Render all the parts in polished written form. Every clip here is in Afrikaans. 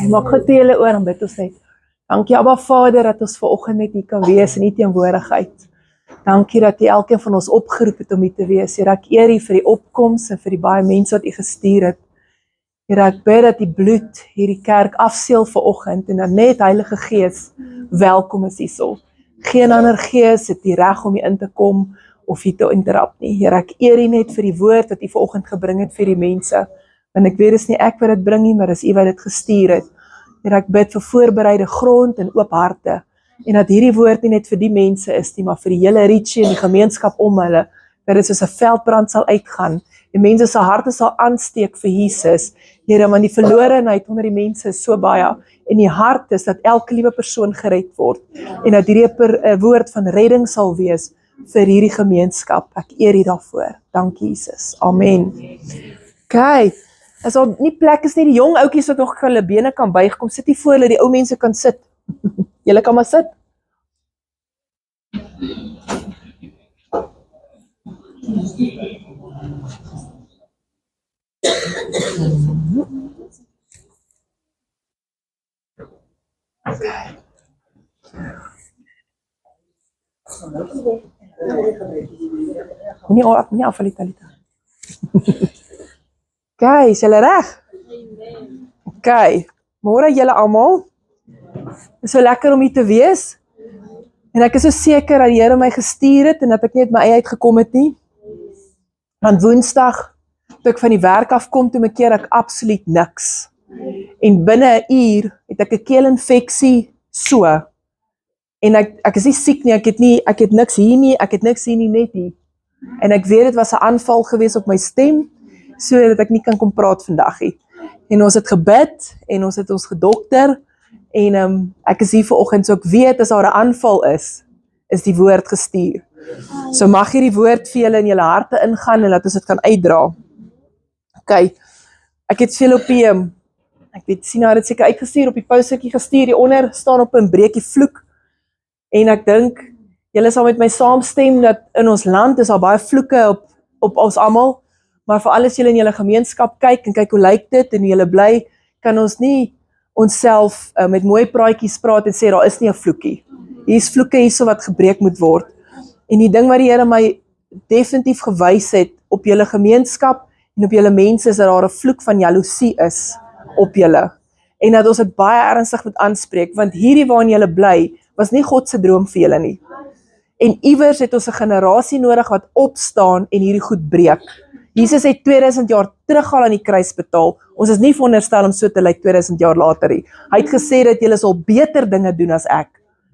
Maak goed julle oor en bid ons net. Dankie Abba Vader dat ons vanoggend net hier kan wees in die teenwoordigheid. Dankie dat U elkeen van ons opgeroep het om hier te wees. Here, ek eer U vir die opkoms en vir die baie mense wat U gestuur het. Here, ek bid dat die bloed hierdie kerk afseël vanoggend en dat net Heilige Gees welkom is hierso. Geen ander gees het die reg om hier in te kom of hier te interrupt nie. Here, ek eer U net vir die woord wat U vanoggend gebring het vir die mense. Want ek weet, dis nie ek wat dit bring nie, maar dis U wat dit gestuur het. Here, ek bid vir voorbereide grond en oop harte. En dat hierdie woord nie net vir die mense is nie, maar vir die hele Richie en die gemeenskap om hulle, dat dit soos 'n veldbrand sal uitgaan, en mense se harte sal aansteek vir Jesus. Here, want die verlorenheid onder die mense is so baie, en die hart is dat elke liewe persoon gered word, en dat hierdie 'n woord van redding sal wees vir hierdie gemeenskap. Ek eer U daarvoor. Dankie Jesus. Amen. Kyk, as al nie plek is nie, die jong ouetjies wat nog hulle bene kan buig, kom sit hier voor hulle, die ou mense kan sit. Julle kan maar sit. Nie afval Talita. Okay, is julle reg? Okay, môre julle almal. Dit is so lekker om hier te wees. En ek is so seker dat die Here my gestuur het en dat ek nie uit my eie uitgekom het nie. Want Woensdag, toe ek van die werk afkom, toe keer ek absoluut niks. En binne 'n uur het ek 'n keelinfeksie so. En ek is nie siek nie, ek het niks hier nie, ek het niks hier nie, net hier. En ek weet dit was 'n aanval gewees op my stem, so dat ek nie kan kom praat vandag nie. En ons het gebid en ons het ons gedokter en ek is hier vanoggend, so ek weet as daar 'n aanval is die woord gestuur. So mag hierdie woord vir julle in julle harte ingaan en laat ons dit kan uitdra. Okay, ek het veel op die, ek weet sien nou dit seker uitgestuur op die postertjie gestuur, hieronder staan op 'n breekie vloek. En ek dink julle sal met my saamstem dat in ons land is al baie vloeke op ons almal, maar vir alles julle in julle gemeenskap kyk en kyk hoe lyk dit en julle bly, kan ons nie onsself met mooi praatjies praat en sê daar is nie 'n vloekie. Hier is vloeke hierso wat gebreek moet word. En die ding wat die Here my definitief gewys het op julle gemeenskap en op julle mense is dat daar 'n vloek van jaloesie is op julle. En dat ons dit baie ernstig moet aanspreek, want hierdie waarin julle bly was nie God se droom vir julle nie. En iewers het ons 'n generasie nodig wat opstaan en hierdie goed breek. Jesus het 2000 jaar terug al aan die kruis betaal. Ons is nie veronderstel om so te lyk 2000 jaar later nie. Hy het gesê dat julle sal beter dinge doen as ek.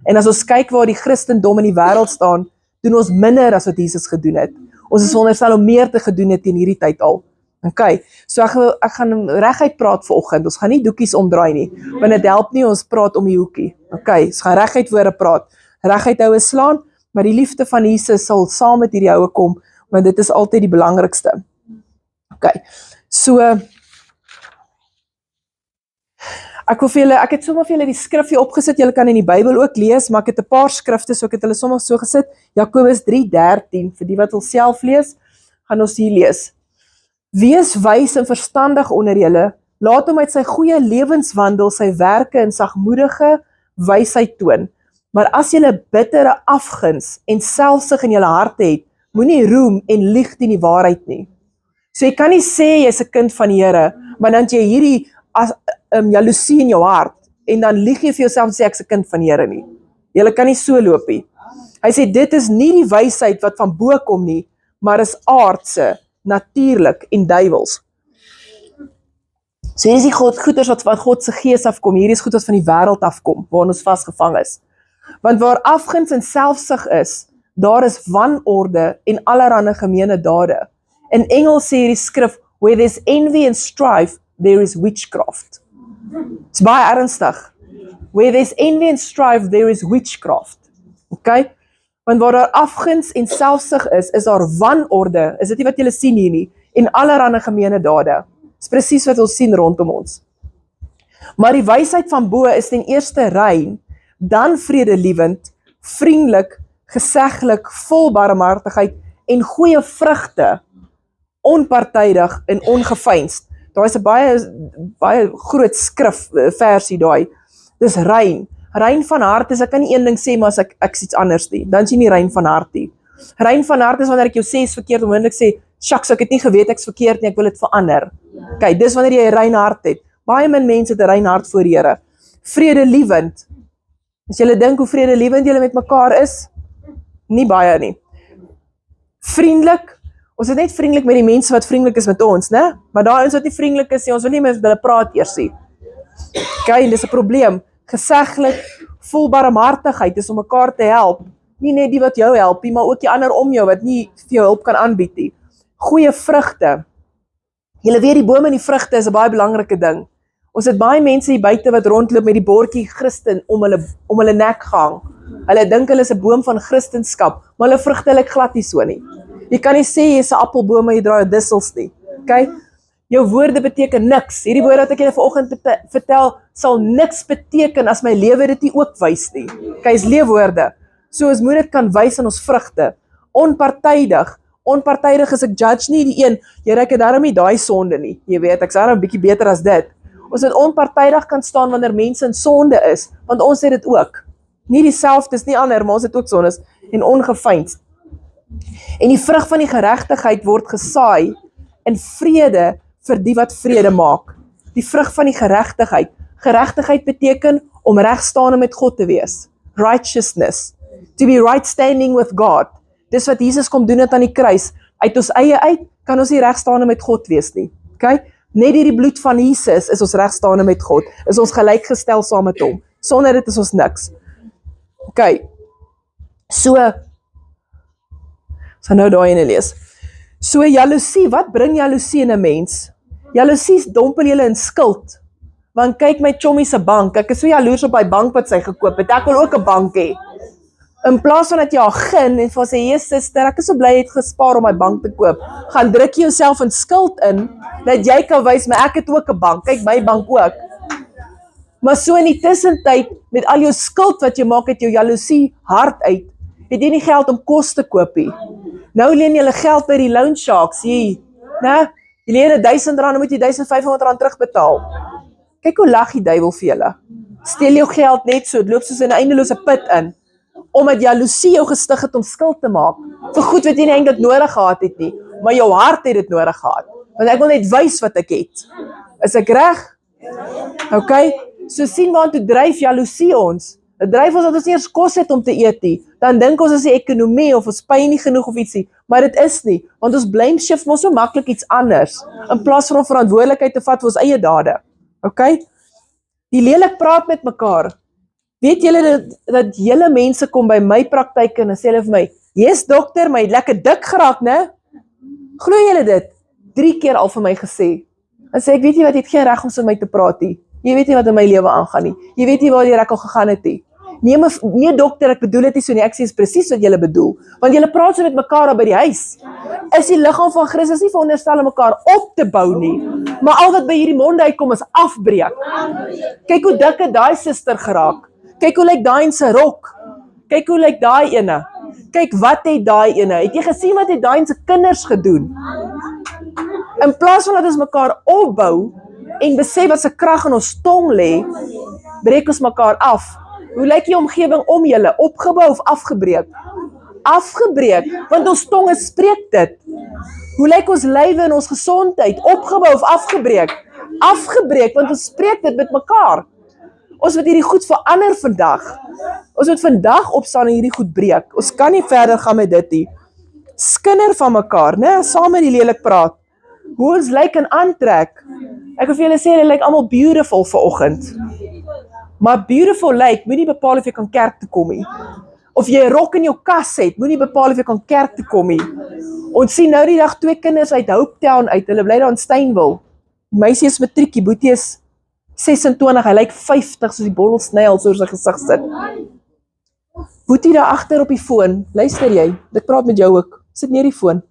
En as ons kyk waar die Christendom in die wêreld staan, doen ons minder as wat Jesus gedoen het. Ons is veronderstel om meer te gedoen het in hierdie tyd al. Okay, so ek gaan reguit praat vanoggend. Ons gaan nie doekies omdraai nie, want dit help nie ons praat om die hoekie. Okay, ons gaan reguit woorde praat. Reguit houe slaan, maar die liefde van Jesus sal saam met hierdie houe kom, want dit is altyd die belangrikste. Okay, so ek het sommer vir julle die skrif hier opgesit, julle kan in die Bybel ook lees, maar ek het 'n paar skrifte, so ek het hulle sommer so gesit, Jakobus 3:13, vir die wat wil self lees, gaan ons hier lees. Wees wys en verstandig onder julle, laat hom uit sy goeie lewenswandel, sy werke en sagmoedige wysheid toon. Maar as julle bittere afguns en selfsug in julle harte het, moenie roem en lieg teen die waarheid nie. So jy kan nie sê jy's 'n kind van die Here, maar dan jy hierdie jaloesie in jou hart, en dan lieg jy vir jouself en sê ek's 'n kind van die Here nie. Julle kan nie so loop nie. Hy sê dit is nie die wysheid wat van bo kom nie, maar is aardse, natuurlik en duiwels. So hier is die goeders wat van God se gees afkom, hier is goeders van die wêreld afkom, waar ons vasgevang is. Want waar afguns en selfsug is, daar is wanorde en allerlei gemeene dade. In Engels sê hierdie skrif, where there's envy and strife, there is witchcraft. Dit's baie ernstig. Where there's envy and strife, there is witchcraft. Okay? Want waar daar afguns en selfsug is daar wanorde, is dit nie wat julle sien hier nie, en allerlei gemeene dade. Dis presies wat ons sien rondom ons. Maar die wysheid van bo is ten eerste rein, dan vredelievend, vriendelik, geseglik, vol barmhartigheid en goeie vrugte, onpartydig en ongeveinsd. Daar is 'n baie groot skrif versie daai. Dis rein. Rein van hart is, ek kan nie een ding sê, maar as ek is iets anders nie. Dan is jy nie rein van hart nie. Rein van hart is wanneer ek jou sê is verkeerd, onmiddellik sê, shucks, ek het nie geweet ek's verkeerd nie, ek wil dit verander. Kyk, dis wanneer jy 'n rein hart het. Baie min mense het 'n rein hart voor die Here. Vredelievend. As julle dink hoe vredelievend julle met mekaar is, nie baie nie. Vriendelik. Ons is net vriendelik met die mense wat vriendelik is met ons, né? Maar daar is wat nie vriendelik is nie, ons wil nie met hulle praat eers nie. Kyk, dis 'n probleem. Geseglik, vol barmhartigheid is om mekaar te help. Nie net die wat jou help nie, maar ook die ander om jou wat nie vir jou hulp kan aanbied nie. Goeie vrugte. Julle weet die bome en die vrugte is 'n baie belangrike ding. Ons het baie mense hier buite wat rondloop met die bordjie Christen om hulle nek gehang. Hulle dink hulle is 'n boom van Christenskap, maar hulle vrugte lyk glad nie so nie. Jy kan nie sê jy is 'n appelboom maar jy draai dussels nie. Okay? Jou woorde beteken niks. Hierdie woorde wat ek julle vanoggend vertel, sal niks beteken as my lewe dit nie ook wys nie. Okay, is leefwoorde. So ons moet dit kan wys in ons vrugte. Onpartydig. Onpartydig is ek judge nie die een, ek het daarom nie daai sonde nie. Jy weet, ek's daarom 'n bietjie beter as dit. Ons moet onpartydig kan staan wanneer mense in sonde is, want ons het dit ook. Nie dieselfde is nie ander, maar ons het ook sondes en ongeveinsd. En die vrug van die geregtigheid word gesaai in vrede vir die wat vrede maak. Die vrug van die geregtigheid. Geregtigheid beteken om regstaande met God te wees. Righteousness. To be right standing with God. Dis wat Jesus kom doen het aan die kruis. Uit ons eie uit kan ons nie regstaande met God wees nie. Okay? Net deur die bloed van Jesus is ons regstaande met God. Is ons gelykgestel saam met hom. Sonder dit is ons niks. Okay. So nou daai ene lees. So jaloesie, wat bring jaloesie in 'n mens? Jaloesie dompel julle in skuld. Want kyk my chommie se bank, ek is so jaloers op hy bank wat sy gekoop het. Ek wil ook 'n bank hê. In plaas van dat jy haar gun en vir sê, "Hey suster, ek is so bly jy het gespaar om my bank te koop." Gaan druk jy jouself in skuld in dat jy kan wys, maar ek het ook 'n bank. Kyk my bank ook. Maar so in die tussentyd met al jou skuld wat jy maak uit jou jaloesie hart uit, het jy nie geld om kos te koop nie. Nou leen jy geld by die loan sharks, jy leen R1000, dan moet jy R1500 terugbetaal. Kyk hoe lag die duiwel vir julle. Steel jou geld net so, het loop soos in 'n eindelose put in, omdat jaloesie jou gestig het om skuld te maak, vir goed wat jy nie eintlik nodig gehad het nie, maar jou hart het dit nodig gehad, want ek wil net wys wat ek het. Is ek reg? Okay, so sien waartoe dryf jaloesie ons. Dit dryf ons dat ons nie eers kos het om te eet nie. Dan dink ons is die ekonomie of ons pay nie genoeg of ietsie, maar dit is nie, want ons blame shift mos so maklik iets anders, in plaas van om verantwoordelikheid te vat vir ons eie dade. Okay? Die lelik praat met mekaar. Weet julle dat julle mense kom by my praktyk en sê hulle vir my, "Yes dokter, my het lekker dik geraak, né?" Glo julle dit? 3 keer al vir my gesê. En sê ek, weet jy wat, jy het geen reg om so met my te praat nie. Jy weet nie wat in my lewe aangaan nie. Jy weet nie waar ek al gegaan het nie. Nee dokter, ek bedoel dit nie so nie, ek sê is presies wat julle bedoel. Want julle praat so met mekaar by die huis. Is die liggaam van Christus nie veronderstel om mekaar op te bou nie, maar al wat by hierdie monde uitkom is afbreek. Kyk hoe dik het daai suster geraak. Kyk hoe lyk daai in sy rok. Kyk hoe lyk daai ene. Kyk wat het daai ene. Het jy gesien wat het daai in sy kinders gedoen? In plaas van dat ons mekaar opbou en besef wat se krag in ons tong lê, breek ons mekaar af. Hoe lyk die omgewing om julle? Opgebou of afgebreek? Afgebreek, want ons tonge spreek dit. Hoe lyk ons lywe en ons gesondheid? Opgebou of afgebreek? Afgebreek, want ons spreek dit met mekaar. Ons moet hierdie goed verander vandag. Ons moet vandag opstaan en hierdie goed breek. Ons kan nie verder gaan met dit nie. Skinder van mekaar, né? Saam met die lelik praat. Hoe ons lyk en aantrek. Ek wil vir julle sê, hulle lyk almal beautiful vanoggend. Maar beautiful lyk, moet nie bepaal of jy kan kerk toe kom nie. Of jy 'n rok in jou kas het, moet nie bepaal of jy kan kerk toe kom nie. Ons sien nou die dag 2 kinders uit Hopetown uit, hulle bly daar in Steynwil. Die meisie is matriekie, boetie is 26, hy lyk 50 soos die bottelsnail soos sy gesig sit. Boetie daar agter op die foon, luister jy, ek praat met jou ook, sit neer die foon.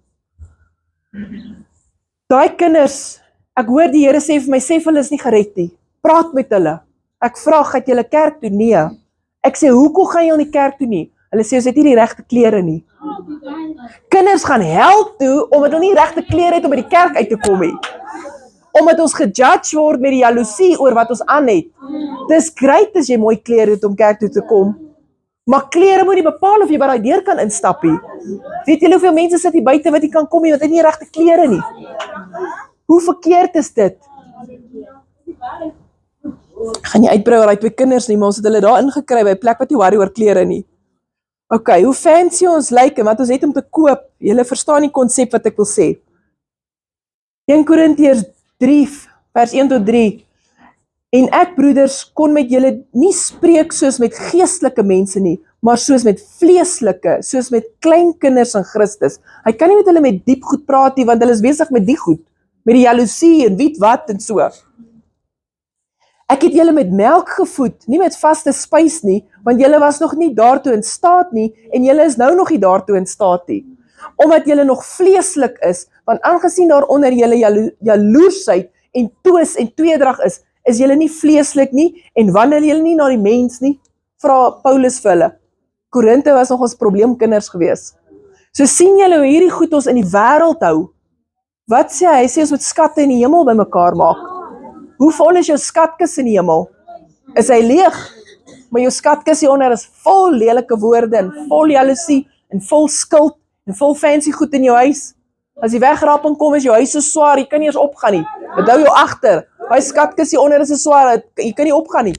Daai kinders, ek hoor die Here sê vir my, sê vir hulle is nie gered nie, praat met hulle. Ek vra, gaan julle kerk toe? Nee. Ek sê, hoekom gaan jy in die kerk toe nie? Hulle sê, ons het nie die regte klere nie. Kinders gaan hel toe, omdat hulle nie regte klere het om by die kerk uit te kom nie. Omdat ons gejudge word met die jaloesie oor wat ons aan het. Dis great as jy mooi klere het om kerk toe te kom. Maar klere moet nie bepaal of jy by die deur kan instap nie. Weet julle hoeveel mense sit hier buite wat nie kan kom nie, want hulle het nie regte klere nie. Hoe verkeerd is dit? Ek gaan nie uitbrei oor die 2 kinders nie, maar ons het hulle daar ingekry by 'n plek wat nie worry oor klere nie. Ok, hoe fancy ons lyk en wat ons het om te koop. Julle verstaan die konsep wat ek wil sê. 1 Korintiërs 3 vers 1 tot 3. En ek, broeders, kon met julle nie spreek soos met geestelike mense nie, maar soos met vleeslike, soos met kleinkinders in Christus. Hy kan nie met hulle met diep goed praat nie, want hulle is besig met die goed, met die jaloesie en weet wat en so. Ek het julle met melk gevoed, nie met vaste spys nie, want julle was nog nie daartoe in staat nie, en julle is nou nog nie daartoe in staat nie. Omdat julle nog vleeslik is, want aangesien daaronder julle jaloersheid en toos en tweedrag is julle nie vleeslik nie, en wandel julle nie na die mens nie, vra Paulus vir hulle. Korinthe was nog ons probleemkinders gewees. So sien julle hoe hierdie goed ons in die wêreld hou. Wat sê hy? Hy sê ons moet skatte in die hemel bymekaar maak. Hoe vol is jou skatkis in die hemel? Is hy leeg? Maar jou skatkis hieronder is vol lelike woorde en vol jaloesie en vol skuld en vol fancy goed in jou huis. As die wegraping kom, is jou huis so swaar, jy kan nie eens opgaan nie. Dit hou jou agter. Hy skatkis hieronder is so swaar, jy kan nie opgaan nie.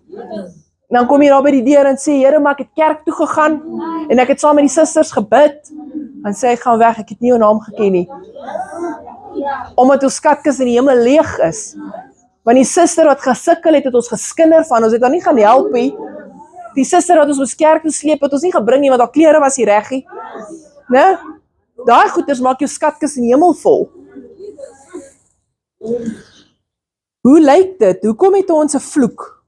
En dan kom jy daar by die deur en sê, Here, maar ek het kerk toe gegaan en ek het saam met die susters gebid. Dan sê hy, gaan weg, ek het nie jou naam geken nie. Omdat ons skatkis in die hemel leeg is. Want die suster wat gesukkel het ons geskinder van, ons het haar nie gaan help nie. Die suster wat ons moes kerk toe sleep, het ons nie gebring nie, want haar klere was nie reg nie. Né? Daai goeders maak jou skatkis in die hemel vol. Hoe lyk dit? Hoekom het ons 'n vloek?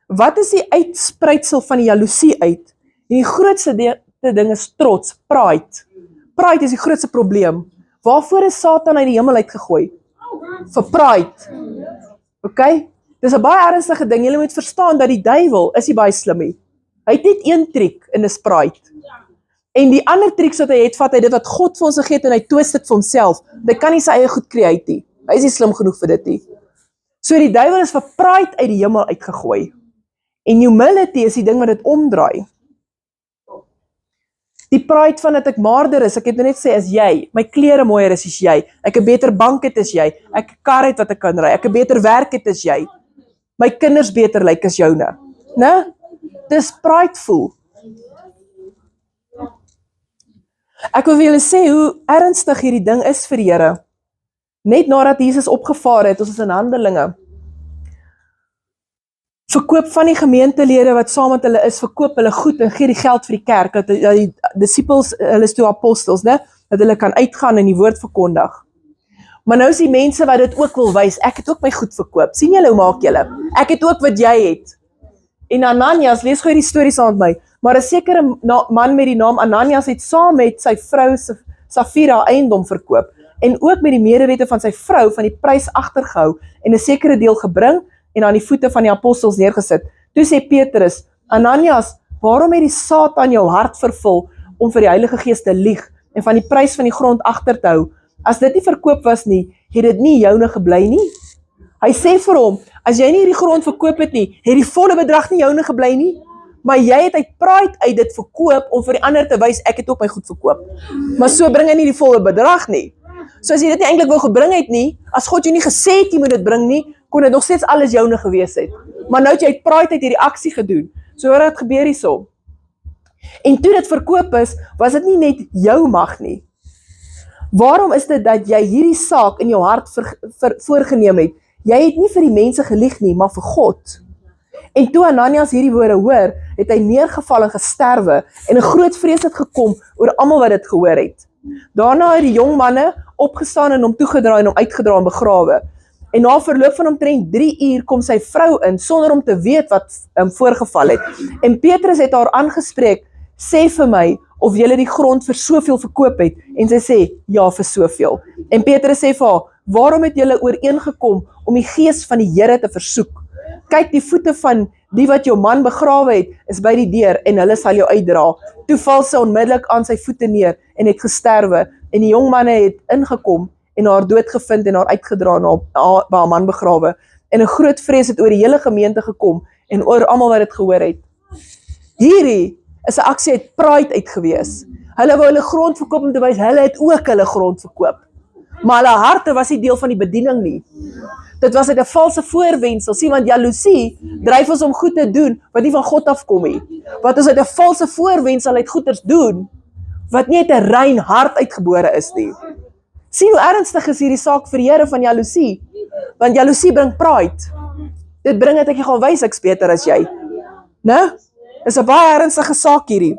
Wat is die uitspruitsel van die jaloesie uit? En die grootste ding is trots, pride. Pride is die grootste probleem. Waarvoor is Satan uit die hemel uitgegooi? Vir pride. Ok? Dis 'n baie ernstige ding. Julle moet verstaan dat die duiwel is nie baie slim nie. Hy het net een triek en dis pride. En die ander trieks wat hy het, vat hy dit wat God vir ons gegee het en hy twist dit vir homself. Hy kan nie sy eie goed create nie. Hy is nie slim genoeg vir dit nie. So die duiwel is vir pride uit die hemel uitgegooi. En humility is die ding wat dit omdraai. Die pride van dat ek maarder is, ek het net sê, is jy. My klere mooier is jy. Ek 'n beter bank het as jy. Ek 'n kar het wat ek kan ry. Ek 'n beter werk het as jy. My kinders beter lyk as joune. Né? Dis prideful. Ek wil vir julle sê hoe ernstig hierdie ding is vir die Here. Net nadat Jesus opgevaar het, ons is in Handelinge. Verkoop van die gemeentelede wat saam met hulle is, verkoop hulle goed en gee die geld vir die kerk, dat die disciples, hulle is toe apostels, né? Dat hulle kan uitgaan en die woord verkondig. Maar nou is die mense wat dit ook wil wys, ek het ook my goed verkoop. Sien julle hoe maak julle? Ek het ook wat jy het. En Ananias, lees gou die storie saam met my, maar 'n sekere man met die naam Ananias het saam met sy vrou Safira eiendom verkoop en ook met die medewete van sy vrou van die prys agtergehou en 'n sekere deel gebring en aan die voete van die apostels neergesit. Toe sê Petrus, Ananias, waarom het die Satan jou hart vervul om vir die Heilige Gees te lieg en van die prys van die grond agter te hou? As dit nie verkoop was nie, het dit nie joune gebly nie. Hy sê vir hom, as jy nie hierdie grond verkoop het nie, het die volle bedrag nie joune gebly nie, maar jy het uit pride uit dit verkoop om vir die ander te wys, ek het ook my goed verkoop. Maar so bring hy nie die volle bedrag nie. So as jy dit nie eintlik wou gebring het nie, as God jou nie gesê het jy moet dit bring nie, kon dit nog steeds alles joune gewees het. Maar nou het jy uit pride uit hierdie aksie gedoen. So wat het gebeur hierso? En toe dit verkoop is, was dit nie net jou mag nie. Waarom is dit dat jy hierdie saak in jou hart voorgeneem het? Jy het nie vir die mense gelieg nie, maar vir God. En toe Ananias hierdie woorde hoor, het hy neergeval en gesterwe en 'n groot vrees het gekom oor almal wat dit gehoor het. Daarna het die jong manne opgestaan en hom toegedraai en hom uitgedra en begrawe. En na verloop van omtrent 3 uur kom sy vrou in, sonder om te weet wat voorgeval het. En Petrus het haar aangespreek, sê vir my, of julle die grond vir soveel verkoop het. En sy sê, ja, vir soveel. En Petrus sê vir haar, waarom het julle ooreengekom om die gees van die Here te versoek? kyk, die voete van die wat jou man begrawe het, is by die deur, en hulle sal jou uitdra. Toe val sy onmiddellik aan sy voete neer, en het gesterwe, en die jong manne het ingekom, en haar dood gevind, en haar uitgedra, en by haar man begrawe. En 'n groot vrees het oor die hele gemeente gekom, en oor almal wat dit gehoor het. Hierdie is 'n aksie uit pride uit gewees. Hulle wou hulle grond verkoop om te wys, hulle het ook hulle grond verkoop. Maar hulle harte was nie deel van die bediening nie. Dit was uit 'n valse voorwendsel, sien, want jaloesie dryf ons om goed te doen wat nie van God afkom nie. Wat ons uit 'n valse voorwendsel uit goeders doen, wat nie uit 'n rein hart uitgebore is nie. Sien hoe ernstig is hierdie saak vir die Here van jaloesie? Want jaloesie bring pride. Dit bring dat ek gaan wys ek's beter as jy. Né? Dis 'n baie ernstige saak hierdie.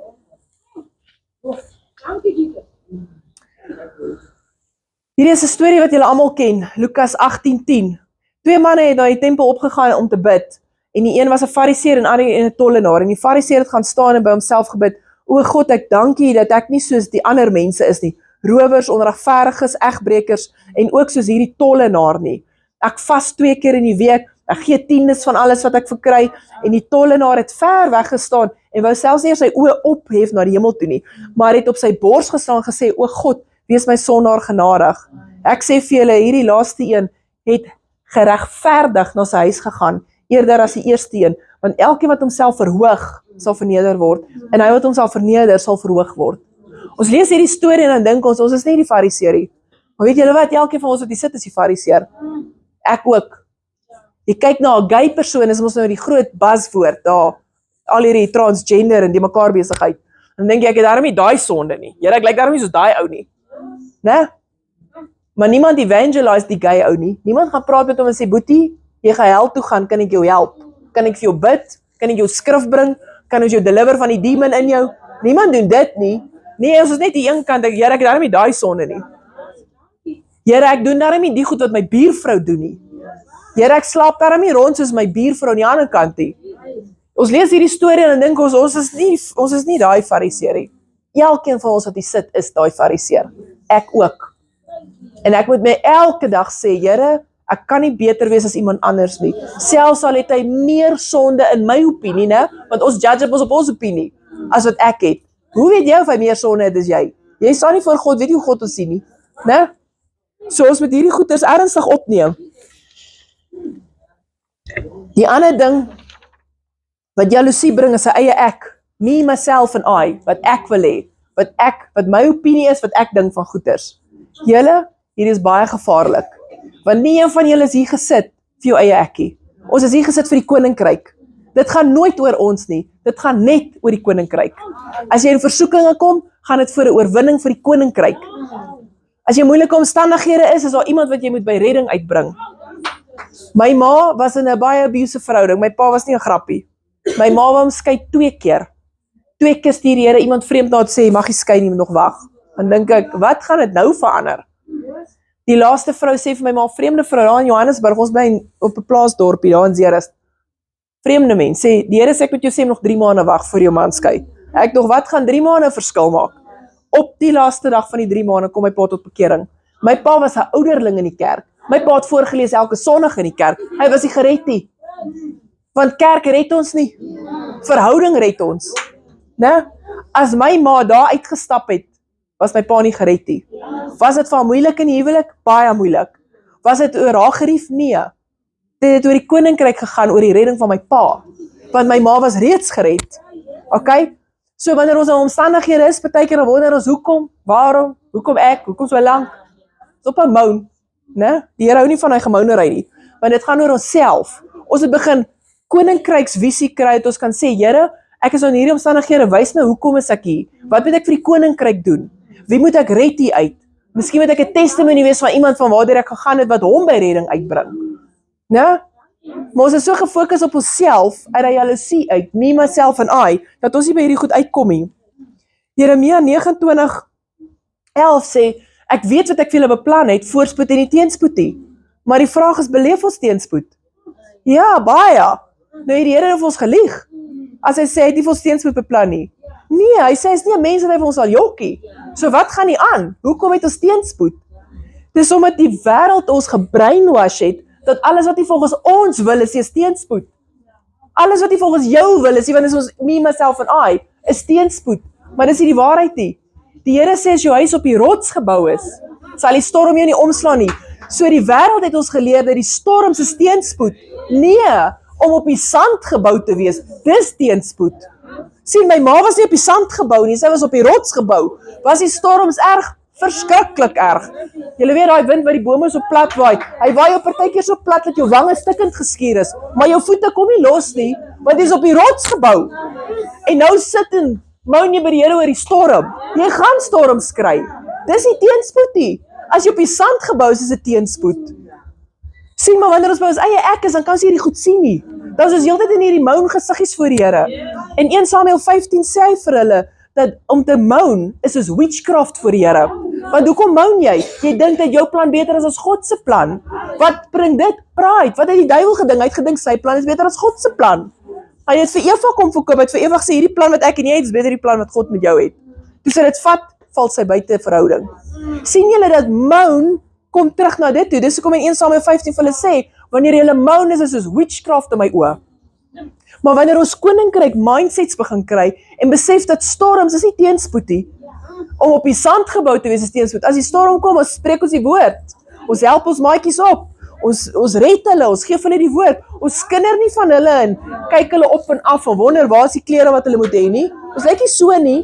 Hierdie is 'n storie wat julle almal ken, Lukas 18:10. 2 manne het na die tempel opgegaan om te bid, en die een was 'n fariseer en die ander 'n tollenaar, en die fariseer het gaan staan en by homself gebid, o God, ek dank U dat ek nie soos die ander mense is nie, rowers, onregverdiges, egbrekers, en ook soos hierdie tollenaar nie. Ek vas 2 keer in die week, ek gee 10% van alles wat ek verkry, en die tollenaar het ver weg gestaan, en wou selfs nie sy oë ophef na die hemel toe nie, maar het op sy bors gestaan en gesê, o God, wees my sondaar genadig. Ek sê vir julle, hierdie laaste een het geregverdig na sy huis gegaan, eerder as die eerste een, want elkeen wat homself verhoog, sal verneder word, en hy wat homself verneder, sal verhoog word. Ons lees hierdie storie en dan dink ons is nie die fariseer nie. Maar weet julle wat, elkeen van ons wat hier sit is die fariseer. Ek ook. Jy kyk na 'n gay persoon, is ons nou die groot buzzwoord, daar, al hierdie transgender en die mekaar besigheid. Dan dink jy, ek het daarom nie daai sonde nie. Here, ek lyk daarom nie soos daai ou nie. Né? Maar niemand evangelise die gay ou nie. Niemand gaan praat met hom en sê, boetie, jy gaan hel toe gaan, kan ek jou help? Kan ek vir jou bid? Kan ek jou skrif bring? Kan ons jou deliver van die demon in jou? Niemand doen dit nie. Nee, ons is net die een kant, Here, ek het daarom nie daai sonde nie. Here, ek doen daarom nie die goed wat my buurvrou doen nie. Here, ek slaap daarom nie rond soos my buurvrou aan die ander kant nie. Ons lees hierdie storie en dan dink ons is nie daai fariseer nie. Elkeen van ons wat hier sit is daai fariseer. Ek ook. En ek moet my elke dag sê, Here, ek kan nie beter wees as iemand anders nie. Selfs al het hy meer sonde in my opinie, né? Want ons judge op ons opinie, as wat ek het. Hoe weet jy of hy meer sonde het as jy? Jy staan nie voor God, weet jy hoe God ons sien nie, né? So ons moet hierdie goeders ernstig opneem. Die ander ding, wat jaloesie bring is sy eie ek, me, myself en I, wat ek wil hê, wat my opinie is, wat ek dink van goeders. Julle, hier is baie gevaarlik, want nie een van julle is hier gesit vir jou eie ekkie. Ons is hier gesit vir die koninkryk. Dit gaan nooit oor ons nie, dit gaan net oor die koninkryk. As jy in versoekinge kom, gaan dit vir 'n oorwinning vir die koninkryk. As jy moeilike omstandighede is daar iemand wat jy moet by redding uitbring. My ma was in 'n baie abusive verhouding, my pa was nie 'n grappie. My ma wou hom skei 2 keer. 2 keer stuur die Here iemand vreemd na te sê, mag jy skei nie, nog wag. Dan dink ek, wat gaan dit nou verander? Die laaste vrou sê vir my ma, vreemde vrou daar in Johannesburg, ons bly op 'n plaasdorpie daar in Zeerust. Vreemde mens, sê, die Here sê ek moet jou sê nog 3 maande wag voor jou man skei. Ek nog, wat gaan 3 maande verskil maak? Op die laaste dag van die 3 maande kom my pa tot bekering. My pa was 'n ouderling in die kerk. My pa het voorgelees elke Sondag in die kerk. Hy was nie gered nie. Want kerk red ons nie. Verhouding red ons. Né? As my ma daar uitgestap het, was my pa nie gered nie. Was dit vir haar moeilik in die huwelik? Baie moeilik. Was dit oor haar gerief? Nee. Dit het oor die koninkryk gegaan, oor die redding van my pa. Want my ma was reeds gered. Okay? So wanneer ons in omstandighede is, partykeer dan wonder ons hoekom, waarom, hoekom ek, hoekom so lank. Dis op 'n moun, né? Die Here hou nie van hy gemounery nie, want dit gaan oor onsself. Ons het begin koninkryksvisie kry, dat ons kan sê, Here, ek is in hierdie omstandighede, wys my hoekom is ek hier? Wat moet ek vir die koninkryk doen? Wie moet ek red hier uit? Miskien moet ek 'n testimonie wees van iemand van waar ek gegaan het wat hom by redding uitbring. Né? Maar ons is so gefokus op onsself, uit die jaloesie uit, me, myself en I, dat ons nie by hierdie goed uitkom nie. Jeremia 29:11 sê, ek weet wat ek vir julle beplan het, voorspoed en nie teenspoed nie. Maar die vraag is, beleef ons teenspoed? Ja, baie. Nou die Here het vir ons gelieg. As hy sê, hy het nie vir ons teenspoed beplan nie. Nee, hy sê, is nie 'n mens wat hy vir ons sal jokkie. So wat gaan nie aan? Hoekom het ons teenspoed? Dis omdat die wêreld ons gebrainwash het, dat alles wat nie volgens ons wil is teenspoed. Alles wat jy volgens jou wil, is nie, want dit is ons me, myself en I, is teenspoed. Maar dis nie die waarheid nie. Die Here sê as jou huis op die rots gebou is, sal die storm jou nie omslaan nie. So die wêreld het ons geleer dat die storms is teenspoed. Nee, om op die sand gebou te wees, dis teenspoed. Sien, my ma was nie op die sand gebou nie, sy was op die rots gebou. Was die storms erg? Verskriklik erg. Julle weet daai wind wat die bome so plat waai. Hy waai op partykeer so plat dat jou wange stikkend geskuur is, maar jou voete kom nie los nie, want jy is op die rots gebou. En nou sit en moan jy by die Here oor die storm. Jy gaan storms kry. Dis nie teenspoed nie. As jy op die sand gebou is dit teenspoed. Sien maar wanneer ons by ons eie ek is, dan kan ons hierdie goed sien nie. Dan is ons heeltyd in hierdie moan gesiggies voor die Here. En 1 Samuel 15 sê hy vir hulle dat om te moan is soos witchcraft voor die Here. Want hoekom moan jy? Jy dink dat jou plan beter is as God se plan. Wat bring dit? Pride. Wat het die duiwel gedink? Hy het gedink sy plan is beter as God se plan. Hy het vir Eva kom verkoop, hy het vir Eva gesê hierdie plan wat ek en jy het is beter die plan wat God met jou het. Toe sy dit vat, val sy buite verhouding. Sien julle dat moan kom terug na dit toe? Dis hoekom in 1 Samuel 15 vir hulle sê, wanneer julle moan is soos witchcraft in my oë. Maar wanneer ons koninkryk mindsets begin kry en besef dat storms is nie teenspoed nie. Om op die sand gebou te wees is teenspoed. As die storm kom, ons spreek ons die woord. Ons help ons maatjies op. Ons red hulle, ons gee hulle die woord. Ons skinder nie van hulle en kyk hulle op en af en wonder waar is die klere wat hulle moet hê nie. Ons lyk nie so nie.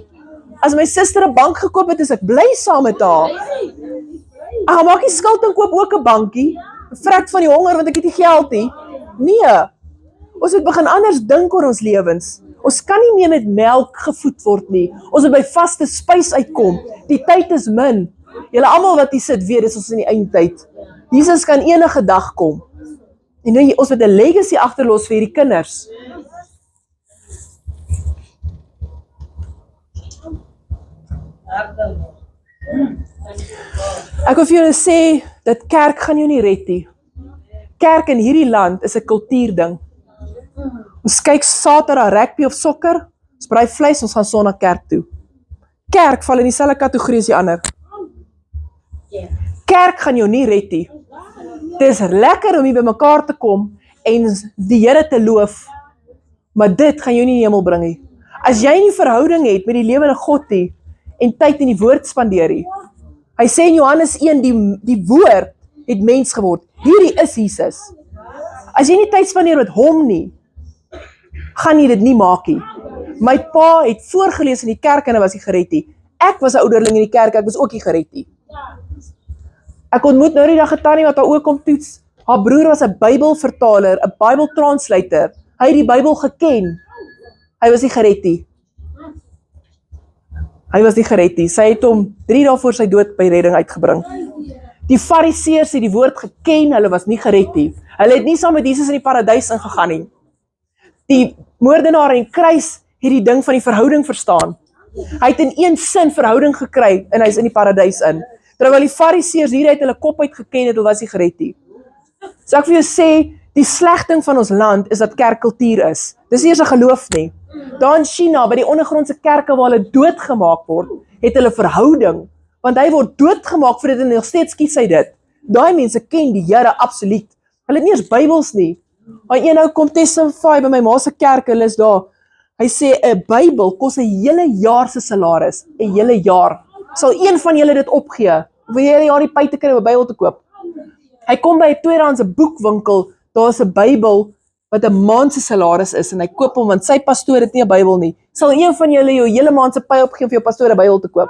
As my suster 'n bank gekoop het, is ek bly saam met haar. Ek maak nie skuld en koop ook 'n bankie. Vrek van die honger want ek het nie geld nie. Nee. Ons moet begin anders dink oor ons lewens. Ons kan nie meer met melk gevoed word nie. Ons moet by vaste spys uitkom. Die tyd is min. Julle almal wat hier sit weet, dis ons in die eindtyd. Jesus kan enige dag kom. En nou ons moet 'n legacy agterlos vir hierdie kinders. Ek wil vir julle sê dat kerk gaan jou nie red nie. Kerk in hierdie land is 'n kultuurding. Ons kyk Saterdag rugby of sokker, ons braai vleis, ons gaan Sondag kerk toe. Kerk val in dieselfde kategorie as die ander. Kerk gaan jou nie red nie. Dit is lekker om hier by mekaar te kom en die Here te loof, maar dit gaan jou nie in die hemel bring nie. As jy nie verhouding het met die lewende God nie en tyd in die woord spandeer nie. Hy sê in Johannes 1, die woord het mens geword. Hierdie is Jesus. As jy nie tyd spandeer met hom nie, gaan jy dit nie maak nie. My pa het voorgelees in die kerk en hy was nie gered nie. Ek was 'n ouderling in die kerk, ek was ook nie gered nie. Ek ontmoet nou die dag 'n tannie wat haar oë kom toets. Haar broer was 'n Bybelvertaler, 'n Bible translator. Hy het die Bybel geken. Hy was nie gered nie. Hy was nie gered nie. Sy het hom 3 dae voor sy dood by redding uitgebring. Die Fariseërs het die woord geken, hulle was nie gered nie. Hulle het nie saam met Jesus in die paradys ingegaan nie. Die moordenaar en kruis het die ding van die verhouding verstaan. Hy het in een sin verhouding gekry en hy is in die paradys in. Terwyl die Fariseërs hier uit hulle kop uit geken het, hulle was nie gered nie. So ek vir jou sê, die slegting van ons land is dat kerkkultuur is. Dis nie eers 'n geloof nie. Daar in China, by die ondergrondse kerke waar hulle doodgemaak word, het hulle verhouding, want hy word doodgemaak vir dit en nog steeds kies hy dit. Daai mense ken die Here absoluut. Hulle het nie eers Bybels nie. Hy een ou kom testify by my ma se kerk, hulle is daar. Hy sê 'n Bybel kos 'n hele jaar se salaris, 'n hele jaar. Sal een van julle dit opgee? Of wil jy hele jaar die pyte kry om 'n Bybel te koop? Hy kom by 'n tweedehandse boekwinkel, daar is 'n Bybel wat 'n maand se salaris is en hy koop hom want sy pastoor het nie 'n Bybel nie. Sal een van julle jou hele maand se pay opgee om vir jou pastoor 'n Bybel te koop?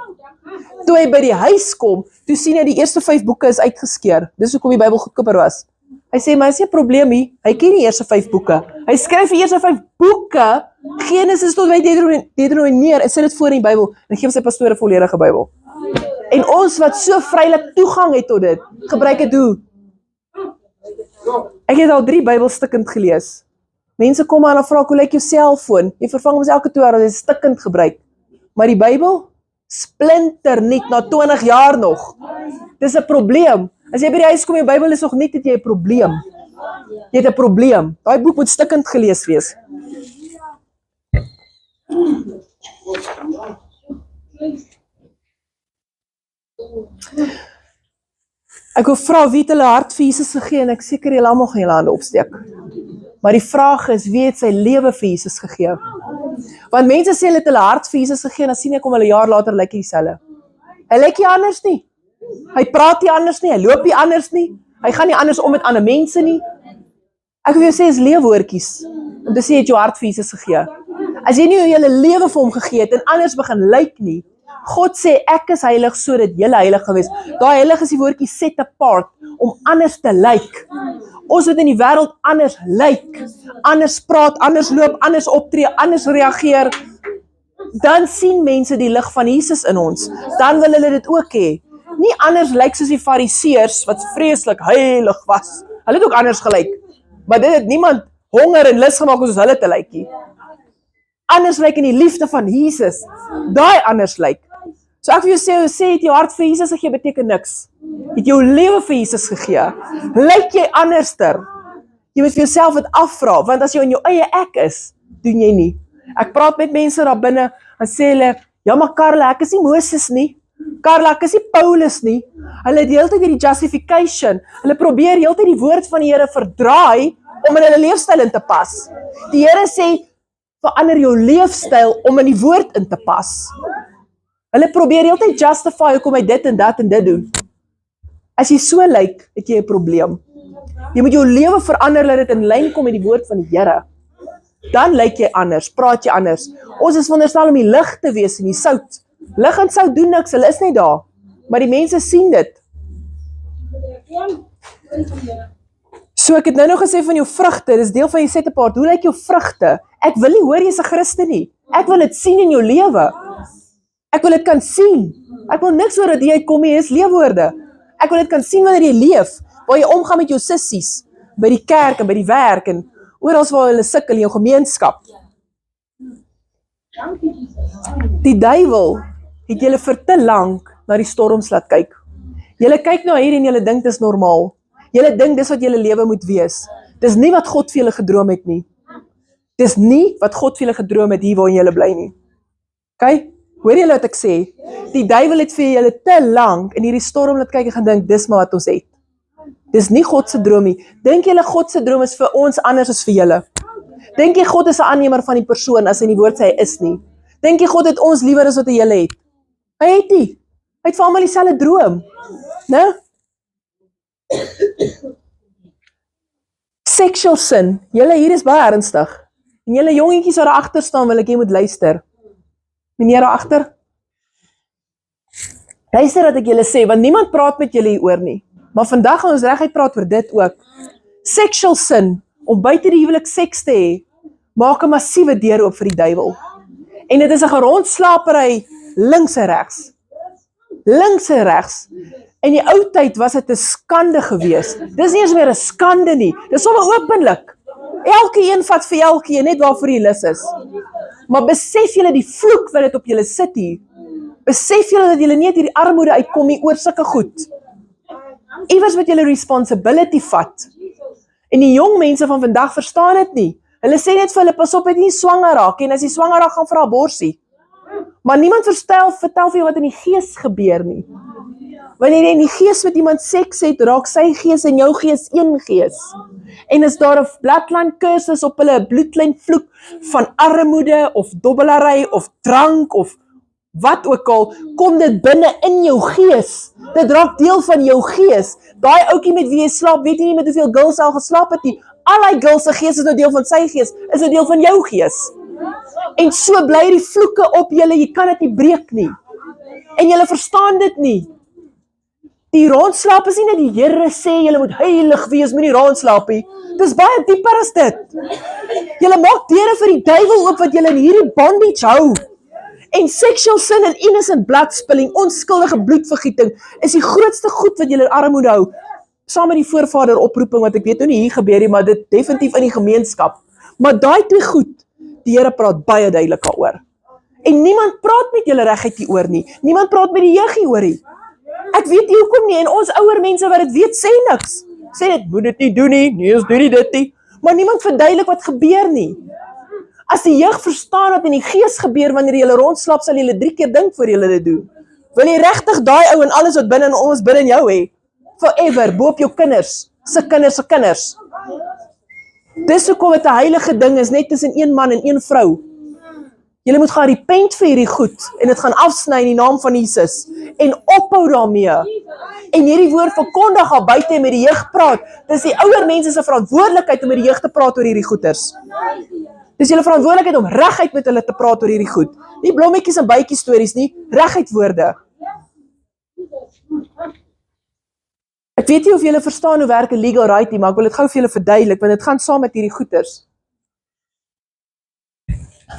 Toe hy by die huis kom, toe sien hy die eerste 5 boeke is uitgeskeer. Dis hoekom die Bybel goedkoper was. Hy sê, maar is nie 'n probleem nie. Hy ken die eerste 5 boeke. Hy skryf die eerste 5 boeke, Genesis tot by Deuteronomy en sit dit voor in die Bybel en gee sy pastoor 'n volledige Bybel. En ons wat so vrylik toegang het tot dit, gebruik dit hoe? Ek het al 3 Bybelstukkend gelees. Mense kom aan en vra, hoe lyk jou selfoon? Jy vervang hom elke 2 jaar as jy stukkend gebruik. Maar die Bybel? Splinter nuut na 20 jaar nog. Dis 'n probleem. As jy by die huis kom en jou Bybel is nog nuut, het jy 'n probleem. Jy het 'n probleem. Daai boek moet stukkend gelees wees. Ek wil vra wie het hulle hart vir Jesus gegee en ek seker julle almal gaan julle hande opsteek. Maar die vraag is, wie het sy lewe vir Jesus gegee? Want mense sê hulle het hulle hart vir Jesus gegee, en dan sien ek om hulle jaar later lyk hy dieselfde. Hy lyk nie anders nie. Hy praat nie anders nie, hy loop nie anders nie. Hy gaan nie anders om met ander mense nie. Ek wil jou sê, is leefwoordjies om te sê, het jou hart vir Jesus gegee. As jy nie jou hele lewe vir hom gegee het en anders begin lyk nie, God sê, ek is heilig sodat julle heilig gewees. Daai heilig is die woordjie set apart, om anders te lyk. Ons moet in die wêreld anders lyk, anders praat, anders loop, anders optree, anders reageer. Dan sien mense die lig van Jesus in ons. Dan wil hulle dit ook hê. Nie anders lyk soos die fariseërs wat vreeslik heilig was. Hulle het ook anders gelyk. Maar dit het niemand honger en lus gemaak soos hulle te lyk nie. Anders lyk in die liefde van Jesus. Daai anders lyk. So ek wil jou sê het jou hart vir Jesus gegee beteken niks. Het jou lewe vir Jesus gegee. Lyk jy anderster? Jy moet vir jouself dit afvra, want as jy in jou eie ek is, doen jy nie. Ek praat met mense daar binne en sê hulle, ja maar Karla, ek is nie Moses nie. Karla, ek is nie Paulus nie. Hulle het heeltyd hierdie justification. Hulle probeer heeltyd die woord van die Here verdraai om in hulle leefstyl in te pas. Die Here sê, verander jou leefstyl om in die woord in te pas. Hulle probeer heeltyd justify hoekom hy dit en dat en dit doen. As jy so lyk, het jy 'n probleem. Jy moet jou lewe verander dat dit in lyn kom met die woord van die Here. Dan lyk jy anders, praat jy anders. Ons is veronderstel om die lig te wees en die sout. Lig en sout doen niks, hulle is net daar. Maar die mense sien dit. So ek het nou nog gesê van jou vrugte, dis deel van jou set apart. Hoe lyk jou vrugte? Ek wil nie hoor jy's 'n Christen nie. Ek wil dit sien in jou lewe. Ek wil dit kan sien. Ek wil niks oor dat jy uitkom nie, is leefwoorde. Ek wil dit kan sien wanneer jy leef, waar jy omgaan met jou sissies, by die kerk en by die werk en oral waar hulle sukkel in jou gemeenskap. Die duiwel het julle vir te lank na die storms laat kyk. Julle kyk nou hier en julle dink dis normaal. Julle dink dis wat julle lewe moet wees. Dis nie wat God vir julle gedroom het nie. Dis nie wat God vir julle gedroom het hier waarin julle bly nie. OK? Hoor julle wat ek sê? Die duiwel het vir julle te lank in hierdie storm laat kyk en gaan dink dis maar wat ons het. Dis nie God se droom nie. Dink julle God se droom is vir ons anders as vir julle? Dink jy God is 'n aannemer van die persoon as in die woord sê hy is nie? Dink jy God het ons liewer as wat hy julle het? Hy het nie. Hy het vir almal dieselfde droom. Né? Sexual sin. Julle hier is baie ernstig. En julle jongetjies wat daar agter staan, wil ek jy moet luister. Meneer daar agter. Luister wat ek julle sê, want niemand praat met julle hieroor nie. Maar vandag gaan ons reguit praat oor dit ook. Sexual sin, om buite die huwelik seks te hê, maak 'n massiewe deur oop vir die duiwel. En dit is 'n gerondslapery links en regs. Links en regs. In die ou tyd was dit 'n skande gewees. Dis nie eens meer 'n skande nie. Dis sommer openlik. Elkeen vat vir elkeen net waarvoor jy lus is. Maar besef julle die vloek wat dit op julle sit hier? Besef julle dat julle nie uit hierdie armoede uitkom nie oor sulke goed? Iewers moet julle responsibility vat. En die jong mense van vandag verstaan dit nie. Hulle sê net vir hulle, pas op, het nie swanger raak, en as jy swanger raak, gaan vir 'n aborsie. Maar niemand vertel vir jou wat in die gees gebeur nie. Wanneer jy in die gees met iemand seks het, raak sy gees en jou gees een gees. En is daar 'n bloodline cursus op hulle, 'n bloedlyn vloek van armoede of dobbelary of drank of wat ook al, kom dit binne in jou gees. Dit raak deel van jou gees. Daai ouetjie met wie jy slaap, weet jy nie met hoeveel girls al geslaap het nie. Al die girls se gees is nou deel van sy gees, is nou deel van jou gees. En so bly die vloeke op julle, jy kan dit nie breek nie. En julle verstaan dit nie. Die rondslaap is nie net die Here sê, julle moet heilig wees, moenie rondslaap nie. Dis baie dieper as dit. Julle maak deure vir die duiwel oop wat julle in hierdie bondage hou. En sexual sin en innocent blood spilling, onskuldige bloedvergieting, is die grootste goed wat julle in armoede hou. Saam met die voorvader oproeping, wat ek weet nou nie hier gebeur nie, maar dit definitief in die gemeenskap. Maar daai twee goed, die Here praat baie duidelik daaroor. En niemand praat met julle reguit hieroor nie. Niemand praat met die jeug hieroor nie. Ek weet nie hoekom nie, en ons ouer mense wat dit weet, sê niks. Sê dit, moet dit nie doen nie, nee, ons doen nie dit nie. Maar niemand verduidelik wat gebeur nie. As die jeug verstaan wat in die gees gebeur, wanneer jy rondslaap, sal jy 3 keer dink voor jy dit doen. Wil jy regtig daai ou en alles wat binne in ons binne in jou hê? Forever, bo op jou kinders, se kinders se kinders. Dis hoekom dit 'n heilige ding is, net tussen een man en een vrou. Julle moet gaan repent vir hierdie goed en dit gaan afsny in die naam van Jesus en ophou daarmee. En hierdie woord verkondig al buite met die jeug praat. Dis die ouer mense se verantwoordelikheid om met die jeug te praat oor hierdie goeters. Dis julle verantwoordelikheid om reguit met hulle te praat oor hierdie goed. Nie blommetjies en bytjies stories nie, reguit woorde. Ek weet nie of julle verstaan hoe werk 'n legal right nie, maar ek wil dit gou vir julle verduidelik, want dit gaan saam met hierdie goeters.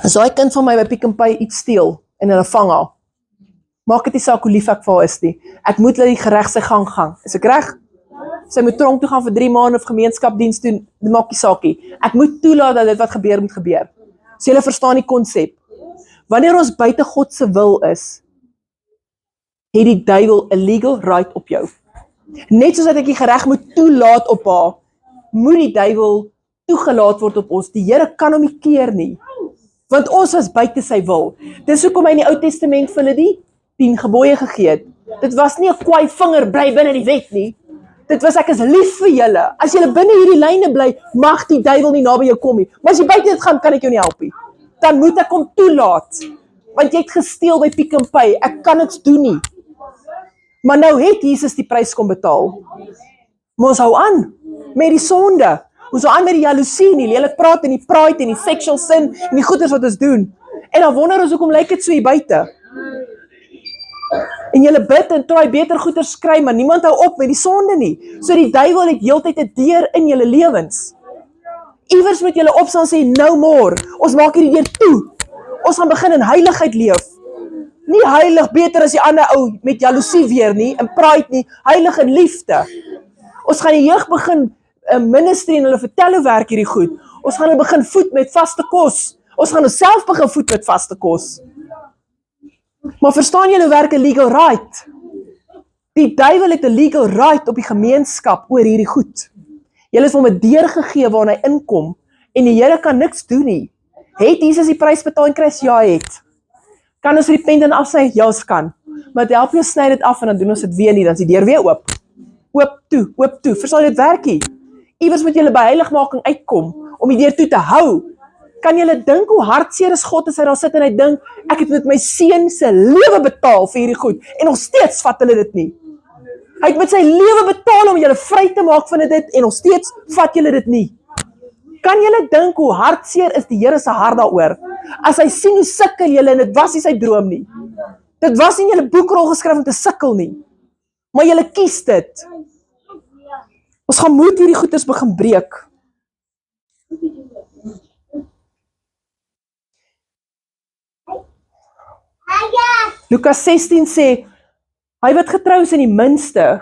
As daai kind van my by Pick n Pay iets steel en hulle vang haar, maak dit nie saak hoe lief ek vir haar is nie. Ek moet laat die gereg sy gang gaan. Is ek reg? Sy moet tronk toe gaan vir 3 maande of gemeenskapdiens doen, dit maak nie saak nie. Ek moet toelaat dat dit wat gebeur moet gebeur. So julle verstaan die konsep. Wanneer ons buite God se wil is, het die duiwel 'n legal right op jou. Net soos dat ek die gereg moet toelaat op haar, moet die duiwel toegelaat word op ons. Die Here kan hom nie keer nie, want ons was buite sy wil. Dis hoekom hy in die Ou Testament vir hulle die 10 gebooie gegee het. Dit was nie 'n kwaai vinger bly binne die wet nie. Dit was ek is lief vir julle. As julle binne hierdie lyne bly, mag die duiwel nie naby jou kom nie. Maar as jy buite dit gaan, kan ek jou nie help nie. Dan moet ek hom toelaat. Want jy het gesteel by Pick n Pay. Ek kan niks doen nie. Maar nou het Jesus die prys kom betaal. Maar ons hou aan met die sonde. Ons hou aan met die jaloesie en die lelik praat en die pride en die sexual sin en die goeders wat ons doen. En dan wonder ons hoekom lyk dit so hier buite. En julle bid en try beter goeders kry, maar niemand hou op met die sonde nie. So die duiwel het heeltyd 'n deur in julle lewens. Iewers moet julle opstaan en sê no more. Ons maak hierdie deur toe. Ons gaan begin in heiligheid leef. Nie heilig beter as die ander ou met jaloesie weer nie, en pride nie, heilig in liefde. Ons gaan die jeug begin ministry en hulle vertel hoe werk hierdie goed. Ons gaan hulle begin voed met vaste kos. Ons gaan onsself begin voed met vaste kos. Maar verstaan julle hoe werk 'n legal right? Die duiwel het 'n legal right op die gemeenskap oor hierdie goed. Julle is hom 'n deur gegee waarna hy inkom en die Here kan niks doen nie. Het Jesus die prys betaal en kruis? Ja, hy het. Kan ons repent en afsny? Ja, ons kan. Maar help ons sny dit af en dan doen ons dit weer nie, dan is die deur weer oop. Oop toe. Verstaan jy dit werk nie? Iewers moet julle by heiligmaking uitkom om die deur toe te hou. Kan julle dink hoe hartseer is God as hy daar sit en hy dink, ek het met my seun se lewe betaal vir hierdie goed en nog steeds vat hulle dit nie. Hy het met sy lewe betaal om julle vry te maak van dit en nog steeds vat julle dit nie. Kan julle dink hoe hartseer is die Here se hart daaroor? As hy sien hoe sukkel julle en dit was nie sy droom nie. Dit was nie in julle boekrol geskryf om te sukkel nie. Maar julle kies dit. Ons gaan moet hierdie goeders begin breek. Lukas 16 sê, hy wat getrou is in die minste,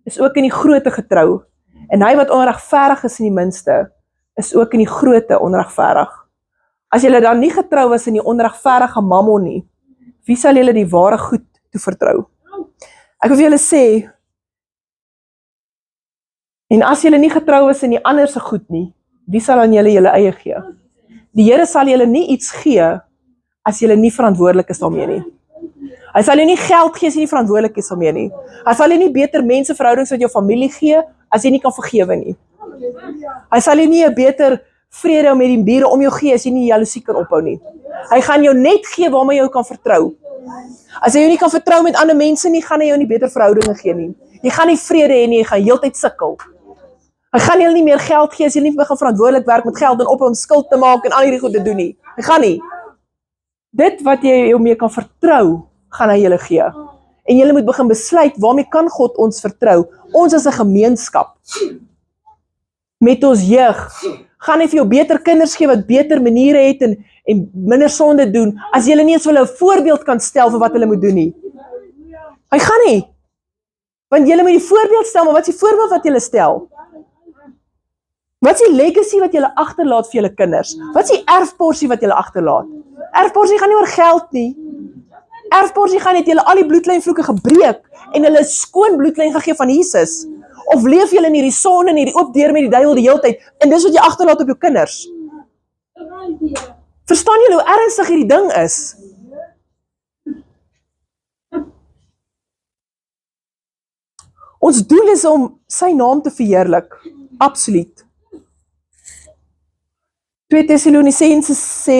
is ook in die groote getrou. En hy wat onregverdig is in die minste, is ook in die groote onregverdig. As julle dan nie getrou was in die onregverdige mammon nie, wie sal julle die ware goed toevertrou? Ek wil vir julle sê, en as julle nie getrou is in die ander se goed nie, wie sal aan julle julle eie gee? Die Here sal julle nie iets gee, as julle nie verantwoordelik is daarmee nie. Hy sal jou nie geld gee as jy nie verantwoordelik is daarmee nie. Hy sal jou nie beter menseverhoudings met jou familie gee, as jy nie kan vergewe nie. Hy sal jou nie 'n beter vrede met die bure om jou gee, as jy nie jaloesie kan ophou nie. Hy gaan jou net gee waarmee jy kan vertrou. As jy jou nie kan vertrou met ander mense nie, gaan hy jou nie beter verhoudinge gee nie. Jy gaan nie vrede hê nie, jy gaan heeltyd sukkel. Hy gaan julle nie meer geld gee, as jy nie begin verantwoordelik werk met geld en ophou om skuld te maak en al hierdie goed te doen nie. Hy gaan nie. Dit wat jy jou mee kan vertrou, gaan hy julle gee. En julle moet begin besluit, waarmee kan God ons vertrou? Ons is 'n gemeenskap. Met ons jeug. Gaan hy vir jou beter kinders gee, wat beter maniere het en minder sonde doen, as julle nie eens hulle 'n voorbeeld kan stel vir wat hulle moet doen nie. Hy gaan nie. Want julle moet die voorbeeld stel, maar wat is die voorbeeld wat julle stel? Wat is die legacy wat julle agterlaat vir julle kinders? Wat is die erfporsie wat julle agterlaat? Erfporsie gaan nie oor geld nie. Erfporsie gaan het julle al die bloedlynvloeke gebreek en hulle skoon bloedlyn gegee van Jesus. Of leef julle in hierdie sonde en hierdie oop deur met die duiwel die hele tyd en dis wat jy agterlaat op jou kinders? Verstaan julle hoe ernstig hierdie ding is? Ons doel is om sy naam te verheerlik. Absoluut. 2 Tessalonisense sê,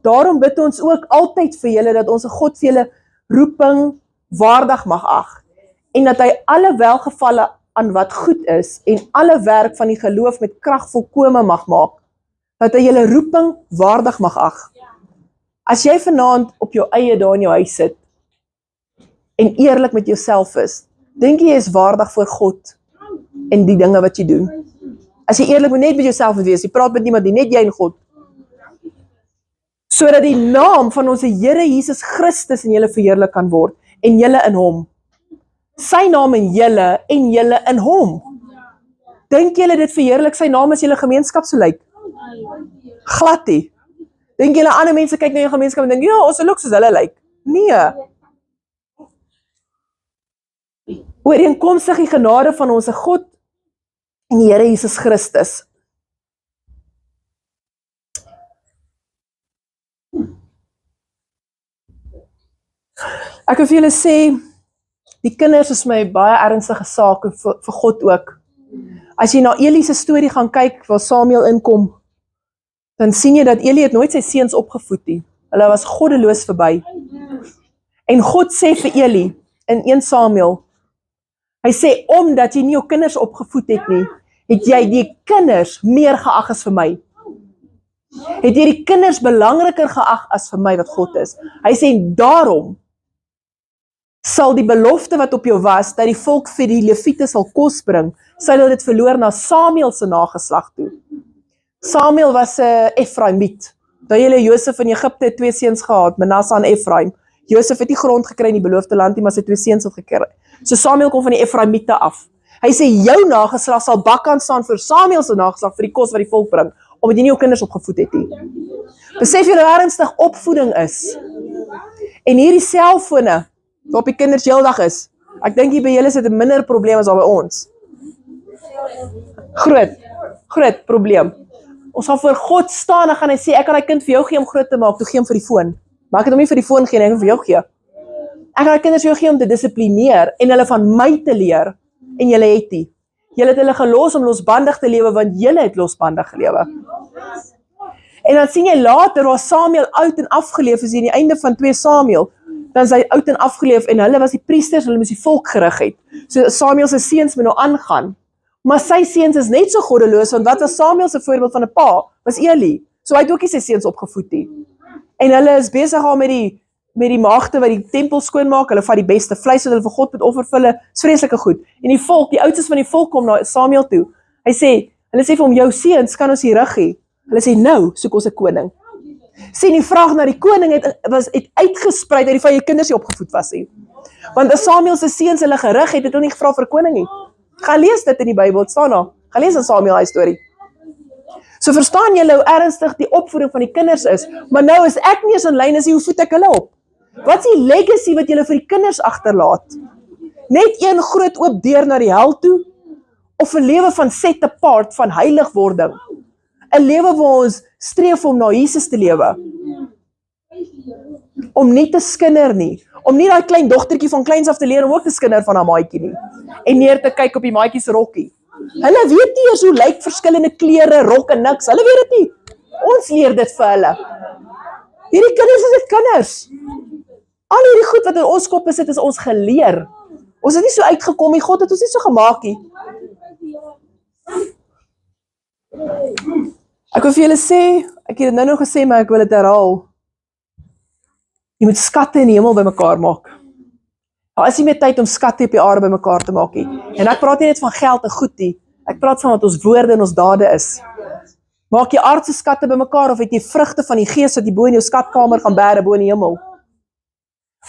daarom bid ons ook altyd vir julle, dat onze God vir julle roeping waardig mag ag, en dat hy alle welgevalle aan wat goed is, en alle werk van die geloof met krag volkome mag maak, dat hy julle roeping waardig mag ag. As jy vanaand op jou eie daar in jou huis sit, en eerlik met jouself is, dink jy is waardig voor God, en die dinge wat jy doen. As jy eerlik net met jouself wees, jy praat met niemand, net jy en God. Sodat die naam van ons Here Jesus Christus in julle verheerlik kan word, en julle in hom. Sy naam in julle, en julle in hom. Dink julle dit verheerlik sy naam as julle gemeenskap so lyk? Glad nie. Dink julle ander mense kyk na jou gemeenskap en dink, ja, ons lyk soos hulle lyk? Nee. Ooreenkomstig die genade van ons God en die Here Jesus Christus. Ek wil vir julle sê, die kinders is my baie ernstige saak vir God ook. As jy na Eli se storie gaan kyk, waar Samuel inkom, dan sien jy dat Eli het nooit sy seuns opgevoed nie. Hulle was goddeloos verby. En God sê vir Eli, in 1 Samuel, hy sê, omdat jy nie jou kinders opgevoed het nie, het jy die kinders meer geag as vir my. Het jy die kinders belangriker geag as vir my wat God is. Hy sê, daarom sal die belofte wat op jou was, dat die volk vir die Lewiete sal kos bring, sal hulle dit verloor na Samuel se nageslag toe. Samuel was 'n Efraimiet. Daar julle Josef in Egipte het 2 seuns gehad, Manasse en Efraim. Josef het nie grond gekry in die beloofde land nie, maar sy 2 seuns het gekry. So Samuel kom van die Efraimiete af. Hy sê, jou nageslag sal bakkant staan vir Samuel se nageslag, vir die kos wat die volk bring, omdat jy nie jou kinders opgevoed het nie. Besef jy hoe ernstig opvoeding is? En hierdie selfone, waarop die kinders heeldag is, ek dink hier by julle sit 'n minder probleem as daar by ons. Groot probleem. Ons gaan voor God staan en gaan hy sê, ek kan die kind vir jou gee om groot te maak, toe gee hom vir die foon. Maar ek het hom nie vir die foon gee, ek het hom vir jou gee. Ek gaan die kinders vir jou gee om te dissiplineer, en hulle van my te leer, en julle het nie. Julle het hulle gelos om losbandig te lewe, want julle het losbandig gelewe. En dan sien jy later, waar Samuel oud en afgeleef is, in die einde van 2 Samuel, dan is hy oud en afgeleef, en hulle was die priesters, hulle moes die volk gerig het. So Samuel se seuns moet nou aangaan. Maar sy seuns is net so goddeloos, want wat was Samuel se voorbeeld van 'n pa? Was Eli. So hy het ook nie sy seuns opgevoed nie. En hulle is besig al met die maagde wat die tempel skoonmaak, hulle vat die beste vleis wat hulle vir God moet offer vir hulle, is vreeslike goed. En die volk, die oudstes van die volk kom na Samuel toe. Hulle sê vir hom, jou seuns kan ons hier rig hê. Hulle sê, nou soek ons 'n koning. Sien, die vraag na die koning het uitgesprei dat die van jou kinders nie opgevoed was nie. Want as Samuel se seuns hulle gerig het hulle nie gevra vir 'n koning nie. Gaan lees dit in die Bybel, het staan daar. Gaan lees in Samuel hy storie. So verstaan julle hoe ernstig die opvoeding van die kinders is, maar nou is ek nie eens in lyn as hoe voed ek hulle op? Wat is die legacy wat julle vir die kinders agterlaat? Net een groot oop deur na die hel toe? Of 'n lewe van set apart, van heiligwording? 'n lewe waar ons streef om na Jesus te lewe? Om nie te skinder nie. Om nie daai klein dogtertjie van kleins af te leer om ook te skinder van haar maatjie nie. En neer te kyk op die maatjie se rokkie. Hulle weet nie eers hoe lyk verskillende klere, rokke, niks. Hulle weet dit nie. Ons leer dit vir hulle. Hierdie kinders is dit kinders. Al hierdie goed wat in ons koppe sit, is ons geleer. Ons het nie so uitgekom nie, God het ons nie so gemaak nie. Ek wil vir julle sê, ek het dit nou nog gesê, maar ek wil dit herhaal. Jy moet skatte in die hemel bymekaar maak. Daar is nie meer tyd om skatte op die aarde bymekaar te maak nie. En ek praat nie net van geld en goed nie. Ek praat van wat ons woorde en ons dade is. Maak jy aardse skatte bymekaar, of het jy vrugte van die gees wat jy bo in jou skatkamer gaan bære bo in die hemel?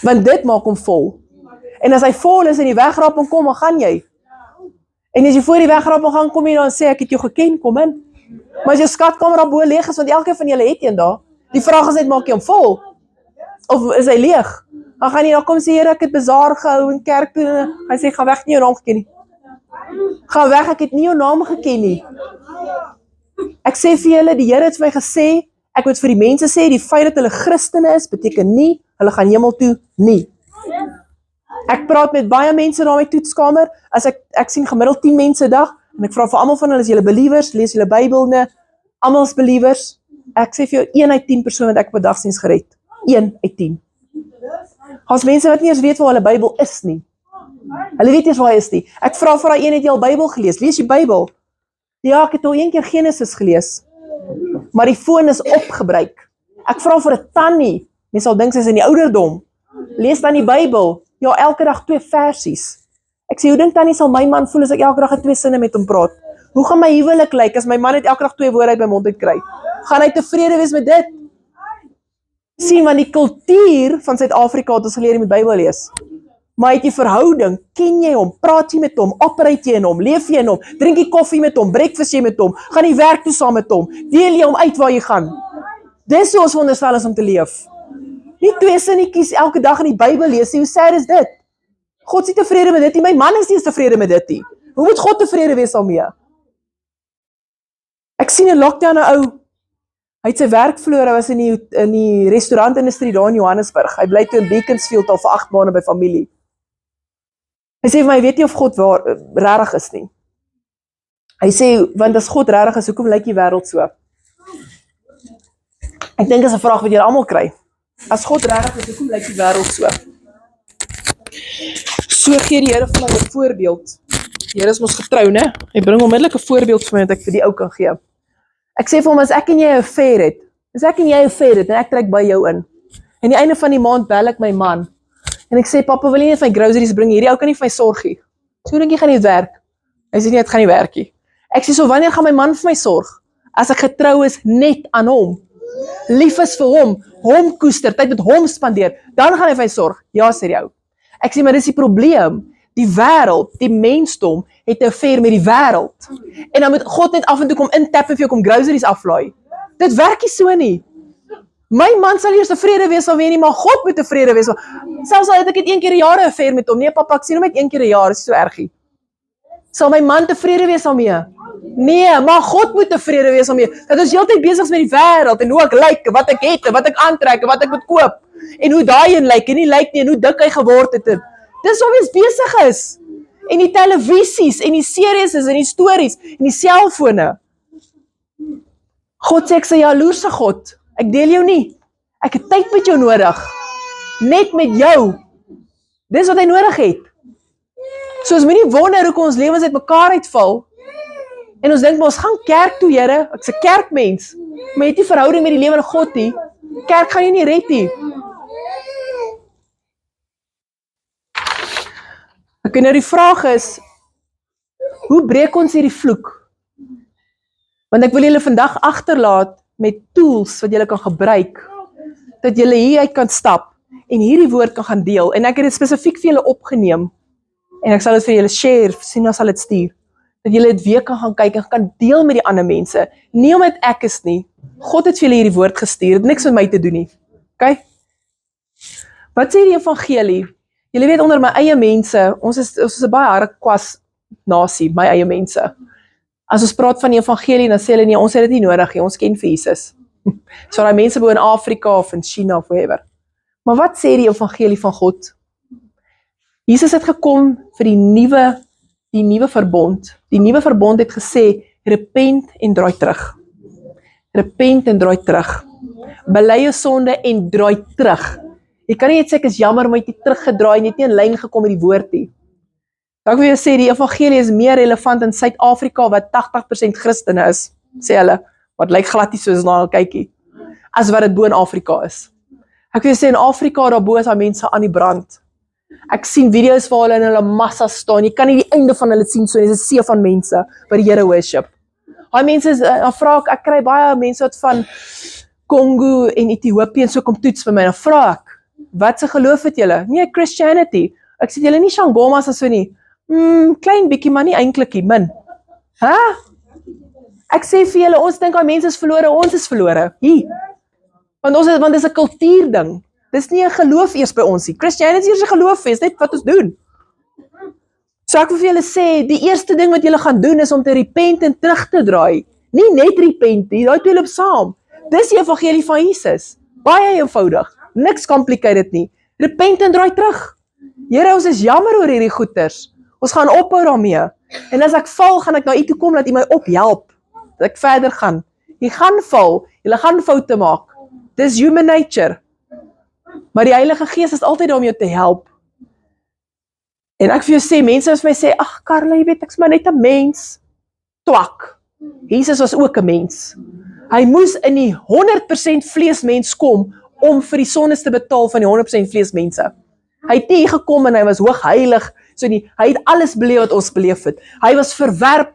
Want dit maak hom vol. En as hy vol is en die wegraping kom, dan gaan jy. En as jy voor die wegraping gaan, kom jy dan sê, ek het jou geken, kom in. Maar as jou skatkamer daar bo leeg is, want elke van julle het een daar, die vraag is net, maak jy hom vol? Of is hy leeg? Dan gaan jy dan kom sê, Here, ek het bazaar gehou in kerk toe, hy sê, gaan weg, nie jou naam geken nie. Gaan weg, ek het nie jou naam geken nie. Ek sê vir julle, die Here het vir my gesê, ek moet vir die mense sê, die feit dat hulle Christene is, beteken nie, hulle gaan hemel toe, nie. Ek praat met baie mense daar in my toetskamer, as ek sien gemiddeld 10 mense 'n dag, en ek vra vir almal van hulle, is julle believers, lees julle Bybel, almal is believers, ek sê vir jou, 1 uit 10 persoon wat ek op 'n dagsdiens gered. 1 uit 10. As mense wat nie eens weet waar hulle Bybel is nie. Hulle weet nie eens waar hy is nie. Ek vra vir daai een, het jy al Bybel gelees? Lees jy Bybel? Ja, ek het al een keer Genesis gelees. Maar die foon is opgebruik. Ek vra vir 'n tannie. Mense sal dink sy is in die ouderdom. Lees dan die Bybel. Ja, elke dag 2 versies. Ek sê, hoe dink tannie sal my man voel as ek elke dag in 2 sinne met hom praat? Hoe gaan my huwelik lyk as my man net elke dag 2 woorde uit my mond uitkry? Gaan hy tevrede wees met dit? Sien, want die kultuur van Suid-Afrika het ons geleer jy moet Bybel lees. Maar het jy verhouding, ken jy hom, praat jy met hom, operate jy in hom, leef jy in hom, drink jy koffie met hom, breakfast jy met hom, gaan jy werk toe saam met hom, deel jy hom uit waar jy gaan. Dis hoe ons veronderstel is om te leef. Nie 2 sinnetjies elke dag in die Bybel lees, hoe sad is dit? God is nie tevrede met dit nie, my man is nie eens tevrede met dit nie. Hoe moet God tevrede wees daarmee? Ek sien 'n lockdown 'n ou, hy het sy werkvloer, hy was in die restaurantindustrie daar in Johannesburg, hy bly toe in Beaconsfield al vir 8 maande by familie. Hy sê vir my, weet nie of God regtig is nie. Hy sê, want as God regtig is, hoekom lyk die wêreld so? Ek dink dis 'n vraag wat julle almal kry. As God regtig is, hoekom lyk die wêreld so? So gee die Here vir my 'n voorbeeld. Die Here is mos getrou, né? Hy bring onmiddellik 'n voorbeeld vir my dat ek vir die ou kan gee. Ek sê vir hom, as ek en jy 'n affair het, en ek trek by jou in, en die einde van die maand bel ek my man, en ek sê, papa, wil jy net my groceries bring, hierdie ou kan nie vir my sorg nie. So dink jy gaan nie werk? Hy sê nie, dit gaan nie werk nie. Ek sê, so wanneer gaan my man vir my sorg? As ek getrou is net aan hom, lief is vir hom koester, tyd met hom spandeer, dan gaan hy vir my sorg. Ja, sê die ou. Ek sê, maar dis die probleem, die wêreld, die mensdom, het 'n affair met die wêreld. En dan moet God net af en toe kom intap en vir jou kom groceries aflaai. Dit werk nie so nie. My man sal eers tevrede wees alweer nie, maar God moet tevrede wees. Selfs al het ek 1 keer 'n jaar 'n affair met hom. Nee, papa, ek sien hom net 1 keer 'n jaar, is so ergie. Sal my man tevrede wees daarmee? Nee, maar God moet tevrede wees daarmee. Dat ons heeltyd besig is met die wêreld en hoe ek lyk, wat ek het, en wat ek aantrek, en wat ek moet koop. En hoe daai een lyk en nie lyk nie en hoe dik hy geword het. Dis hoe ons besig is. En die televisies en die series en die stories en die selfone. God sê ek sê jaloerse God. Ek deel jou nie. Ek het tyd met jou nodig. Net met jou. Dis wat hy nodig het. So ons moenie wonder hoe ons lewens uit mekaar uitval. En ons dink maar ons gaan kerk toe, Here. Ek's 'n kerkmens. Maar jy het nie verhouding met die lewende God nie. Kerk gaan jou nie red nie. Ek nou die vraag is, hoe breek ons hierdie vloek? Want ek wil julle vandag agterlaat met tools wat julle kan gebruik, dat julle hieruit kan stap en hierdie woord kan gaan deel. En ek het dit spesifiek vir julle opgeneem en ek sal dit vir julle share, sien as sal dit stuur, dat julle dit weer kan gaan kyk en kan deel met die ander mense. Nie omdat ek is nie, God het vir julle hierdie woord gestuur, het niks met my te doen nie. Okay? Wat sê die evangelie? Julle weet onder my eie mense, ons is 'n baie harde kwas nasie, my eie mense. As ons praat van die evangelie, dan sê hulle nie, ons het dit nie nodig nie, ons ken vir Jesus. So die mense bo in Afrika of in China of wherever. Maar wat sê die evangelie van God? Jesus het gekom vir die nuwe verbond. Die nuwe verbond het gesê, repent en draai terug. Repent en draai terug. Bely jou sonde en draai terug. Jy kan nie net sê ek is jammer, maar jy het teruggedraai en jy het nie in lyn gekom met die woord nie. Dan wil jy sê, die evangelie is meer relevant in Suid-Afrika, wat 80% Christene is, sê hulle, wat lyk glad nie soos na hulle kykie, as wat dit bo in Afrika is. Ek wil sê, in Afrika, daarbo is daar mense aan die brand. Ek sien video's waar hulle in hulle massa staan, jy kan nie die einde van hulle sien, so dis 'n see van mense, wat die Here worship. Daai mense, dan vra ek kry baie mense wat van Kongo en Ethiopië en so kom toets vir my, dan vra ek, wat se geloof het julle? Nee, Christianity. Ek sê julle nie Shangomas as so nie. Klein bietjie, maar nie eintlik nie, min. Ek sê vir julle, ons dink daai mense is verlore, ons is verlore. Hier. Want dis 'n kultuurding. Dis nie 'n geloof eers by ons nie. Christianity is 'n geloof, is net wat ons doen. So ek wil vir julle sê, die eerste ding wat julle gaan doen is om te repent en terug te draai. Nie net repent nie, daai twee loop saam. Dis die evangelie van Jesus. Baie eenvoudig. Niks complicated nie. Repent en draai terug. Here, ons is jammer oor hierdie goeters. Ons gaan ophou daarmee. En as ek val, gaan ek na u toe kom dat u my ophelp. Dat ek verder gaan. Jy gaan val. Julle gaan foute maak. Dis human nature. Maar die Heilige Gees is altyd daar om jou te help. En ek vir jou sê, mense as my sê, ag Karla, jy weet, ek's maar net 'n mens. Twak. Jesus was ook 'n mens. Hy moes in die 100% vleesmens kom om vir die sondes te betaal van die 100% vleesmense. Hy het nie gekom en hy was hoogheilig, so nie. Hy het alles beleef wat ons beleef het. Hy was verwerp,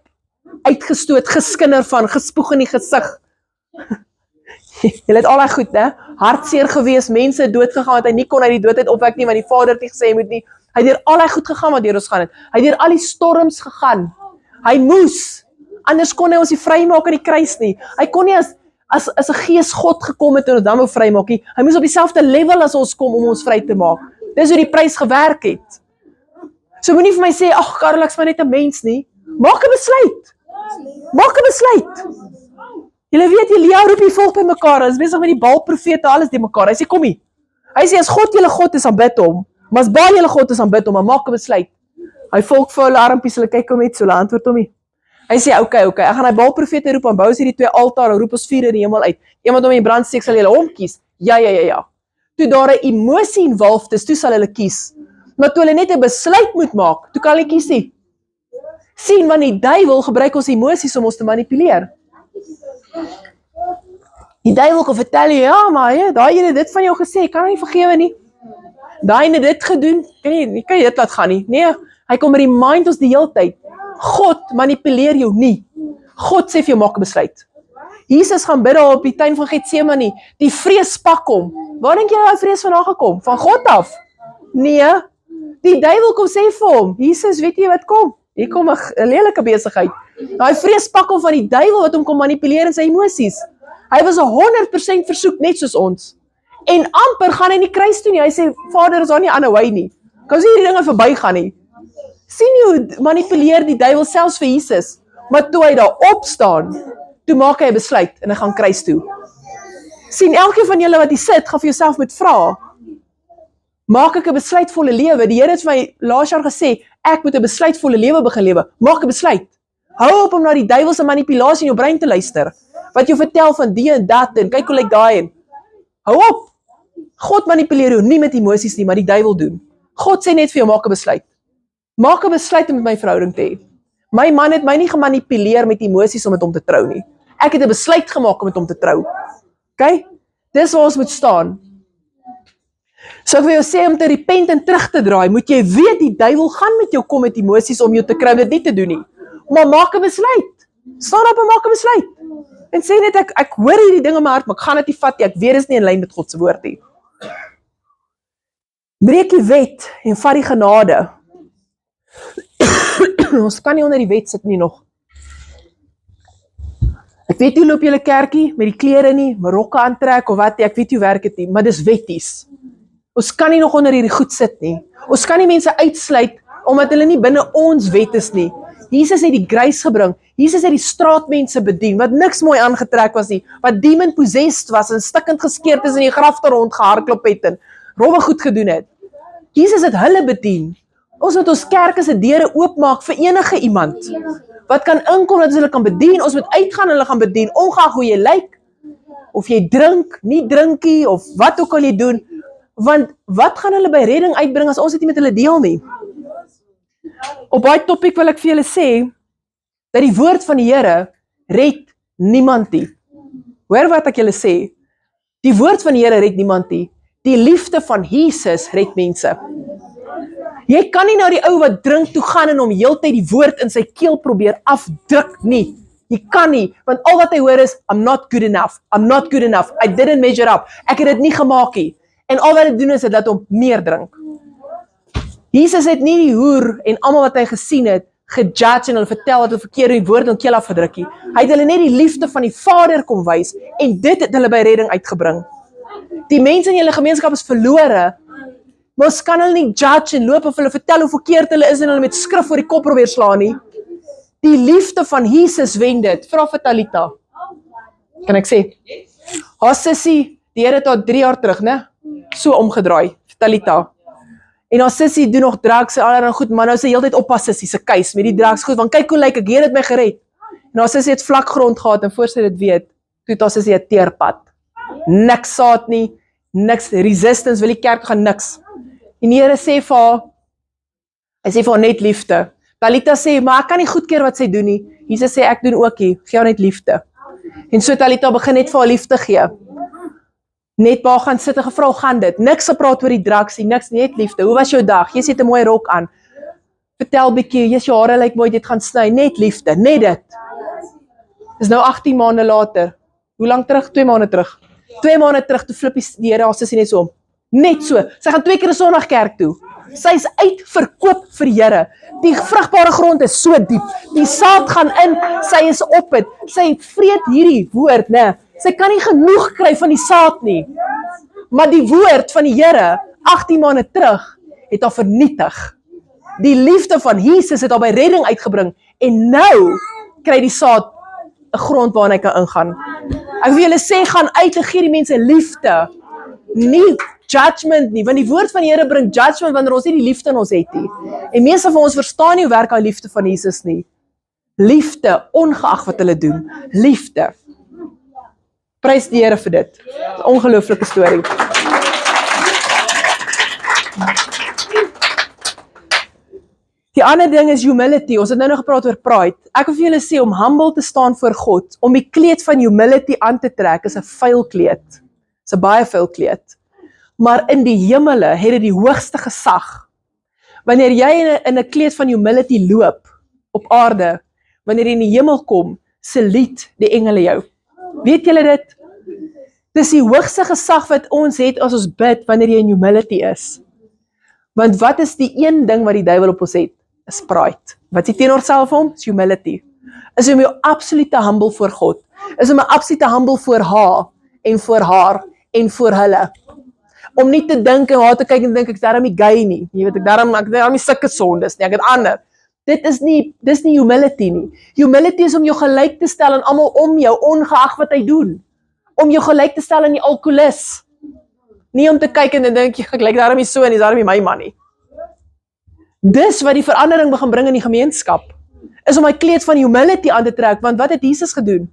uitgestoot, geskinder van, gespoeg in die gesig. Julle het al daai goed, né? Hartseer gewees, mense doodgegaan wat hy nie kon uit die dood uit opwek nie, want die Vader het nie gesê hy moet nie. Hy het deur al daai goed gegaan wat deur ons gaan het. Hy het deur al die storms gegaan. Hy moes, anders kon hy ons nie vrymaak aan die kruis nie. Hy kon nie as 'n gees God gekom het en ons dan wou vrymaak nie. Hy moes op dieselfde level as ons kom om ons vry te maak. Dis hoe die prys gewerk het. So moenie vir my sê, ag Karel, ek's maar net 'n mens nie. Maak 'n besluit. Maak 'n besluit. Julle weet, Elia roep die volk by mekaar, hy is besig met die Baal-profete, alles die mekaar. Hy sê, kom hier. Hy sê, as God julle God is, aanbid hom. Maar as Baal julle God is, aanbid hom, maar maak 'n besluit. Hy volk vir hulle armpies, hulle kyk hom net, so hulle antwoord hom nie. Hy sê, okay, ek gaan die Baal-profete roep, en bou sy die 2 altare, en roep ons 4 in die hemel uit. Iemand om in die brand steek, sal julle hom kies. Ja. Toe daar 'n emosie involved is, toe sal hulle kies. Maar toe hulle net 'n besluit moet maak, toe kan hulle kies nie. Sien, want die duiwel gebruik ons emosies om ons te manipuleer. Die duiwel kan vertel jy, ja, maar daai ene dit van jou gesê, kan hy nie vergewe nie. Daai ene dit gedoen, kan jy dit laat gaan nie. Nee, hy kom remind ons die hele tyd. God manipuleer jou nie. God sê vir jou, maak 'n besluit. Jesus gaan bid daar op die tuin van Getsemane. Die vrees pak hom. Waar dink jy daai vrees vandaan gekom? Van God af? Nee. Die duiwel kom sê vir hom, Jesus, weet jy wat kom? Hier kom 'n lelike besigheid. Daai vrees pak hom van die duiwel wat hom kom manipuleer in sy emosies. Hy was 100% versoek, net soos ons. En amper gaan hy nie kruis toe nie. Hy sê, Vader, is daar nie ander wy nie. Kan sê hierdie dinge verbygaan nie. Sien jy hoe manipuleer die duiwel selfs vir Jesus? Maar toe hy daar opstaan, toe maak hy 'n besluit en hy gaan kruis toe. Sien, elkeen van julle wat hier sit, gaan vir jouself moet vra, maak ek 'n besluitvolle lewe? Die Here het vir my laas jaar gesê, ek moet 'n besluitvolle lewe begin lewe. Maak 'n besluit. Hou op om na die duiwel se manipulasie in jou brein te luister. Wat jou vertel van die en dat en kyk hoe lyk daai en. Hou op. God manipuleer jou nie met emosies nie, maar die duiwel doen. God sê net vir jou, maak 'n besluit. Maak 'n besluit om met my verhouding te hê. My man het my nie gemanipuleer met emosies om met hom te trou nie. Ek het 'n besluit gemaak om met hom te trou. OK? Dis waar ons moet staan. So ek wil jou sê om te repent en terug te draai, moet jy weet die duiwel gaan met jou kom met emosies om jou te kry om dit nie te doen nie. Maar maak 'n besluit. Staan op en maak 'n besluit. En sê net ek hoor hierdie ding in my hart, maar ek gaan dit nie vat nie. Ek weet dis nie in lyn met God se woord nie. Breek die wet en vat die genade. Ons kan nie onder die wet sit nie nog. Ek weet hoe loop julle kerkie met die klere nie, my rokke aantrek of wat, ek weet hoe werk dit nie, maar dis wetties. Ons kan nie nog onder hierdie goed sit nie. Ons kan nie mense uitsluit omdat hulle nie binne ons wet is nie. Jesus het die grace gebring. Jesus het die straatmense bedien wat niks mooi aangetrek was nie, wat demon possessed was en stikkend geskeerd is in die grafte rond gehardloop het en rowwe goed gedoen het. Jesus het hulle bedien. Ons moet ons kerke se deure oopmaak vir enige iemand wat kan inkom dat hulle kan bedien. Ons moet uitgaan en hulle gaan bedien, ongeag hoe jy lyk, of jy drink, nie drinkie, of wat ook al jy doen, want wat gaan hulle by redding uitbring as ons dit nie met hulle deel nie? Op baie topic wil ek vir julle sê, dat die woord van die Here red niemand nie. Hoor wat ek julle sê, die woord van die Here red niemand nie, die liefde van Jesus red mense. Jy kan nie nou die ou wat drink toe gaan en hom heeltyd die woord in sy keel probeer afdruk nie. Jy kan nie, want al wat hy hoor is, I'm not good enough, I didn't measure up, ek het dit nie gemaak nie. En al wat hy doen is, het laat hom meer drink. Jesus het nie die hoer en almal wat hy gesien het, gejudge en hulle vertel wat hulle verkeerd in die woord en keel afgedruk nie. Hy het hulle net die liefde van die Vader kom wys, en dit het hulle by redding uitgebring. Die mense in julle gemeenskap is verlore, maar ons kan hulle nie judge en loop of hulle vertel hoe verkeerd hulle is en hulle met skrif voor die kop probeer slaan nie. Die liefde van Jesus wen dit. Vra vir Talita. Kan ek sê? Haar sussie, die Here het haar 3 jaar terug, né? So omgedraai, Talita. En haar sussie doen nog drugs en allerlei goed, maar nou sy heeltyd op haar sussie se keus met die drugs goed, want kyk hoe lyk ek, hier het my gered. En haar sussie het vlak grond gehad en voor sy dit weet, toe het ons 'n teerpad. Niks saad nie, niks resistance, wil die kerk gaan niks. En die Here sê vir haar, hy sê vir haar net liefde. Talita sê, maar ek kan nie goedkeur wat sy doen nie. Jesus sê, ek doen ook nie, gee haar net liefde. En so Talita begin net vir haar liefde gee. Net waar gaan sit en gevra, gaan dit? Niks gepraat oor die drugs, niks, net liefde. Hoe was jou dag? Jy het 'n mooi rok aan. Vertel bietjie, jy jou hare lyk mooi, dit gaan sny, net liefde, net dit. Dis nou 18 maande later. Hoe lank terug? 2 maande terug. 2 maande terug, toe flip die Here haar sussie net so om. Net so. Sy gaan 2 keer 'n Sondag kerk toe. Sy is uitverkoop vir die Here. Die vrugbare grond is so diep. Die saad gaan in, sy is op dit. Sy vreet hierdie woord, né? Sy kan nie genoeg kry van die saad nie. Maar die woord van die Here, 18 maande terug, het haar vernietig. Die liefde van Jesus het haar by redding uitgebring. En nou kry die saad 'n grond waarin hy kan ingaan. Ek wil julle sê, gaan uit en gee die mense liefde. Nie judgment nie, want die woord van die Here bring judgment wanneer ons nie die liefde in ons het nie. En meeste van ons verstaan nie hoe werk die liefde van Jesus nie. Liefde, ongeag wat hulle doen. Liefde. Prys die Here vir dit. Dit is 'n ongelooflike storie. Die ander ding is humility. Ons het nou nog gepraat oor pride. Ek wil vir julle sê, om humble te staan voor God, om die kleed van humility aan te trek, is 'n vuil kleed. Is 'n baie vuil kleed. Maar in die hemele het dit die hoogste gesag. Wanneer jy in 'n kleed van humility loop op aarde, wanneer jy in die hemel kom, salute die engele jou. Weet julle dit? Dis die hoogste gesag wat ons het as ons bid wanneer jy in humility is. Want wat is die een ding wat die duiwel op ons het? Is pride. Wat is die teenoor self hom? Is humility. Is om jou absolute humble voor God. Is om 'n absolute humble voor haar en voor haar en voor hulle. Om nie te dink en haar te kyk en dink ek is daarom nie gay nie. Jy weet ek daarom nie sulke sondes nie. Ek het ander. Dis nie humility nie. Humility is om jou gelyk te stel aan almal om jou, ongeag wat hy doen. Om jou gelyk te stel aan die alkoholis. Nie om te kyk en dan dink jy, ek lyk daarom nie so en dis daarom nie my man nie. Dis wat die verandering begin bring in die gemeenskap. Is om my kleed van humility aan te trek, want wat het Jesus gedoen?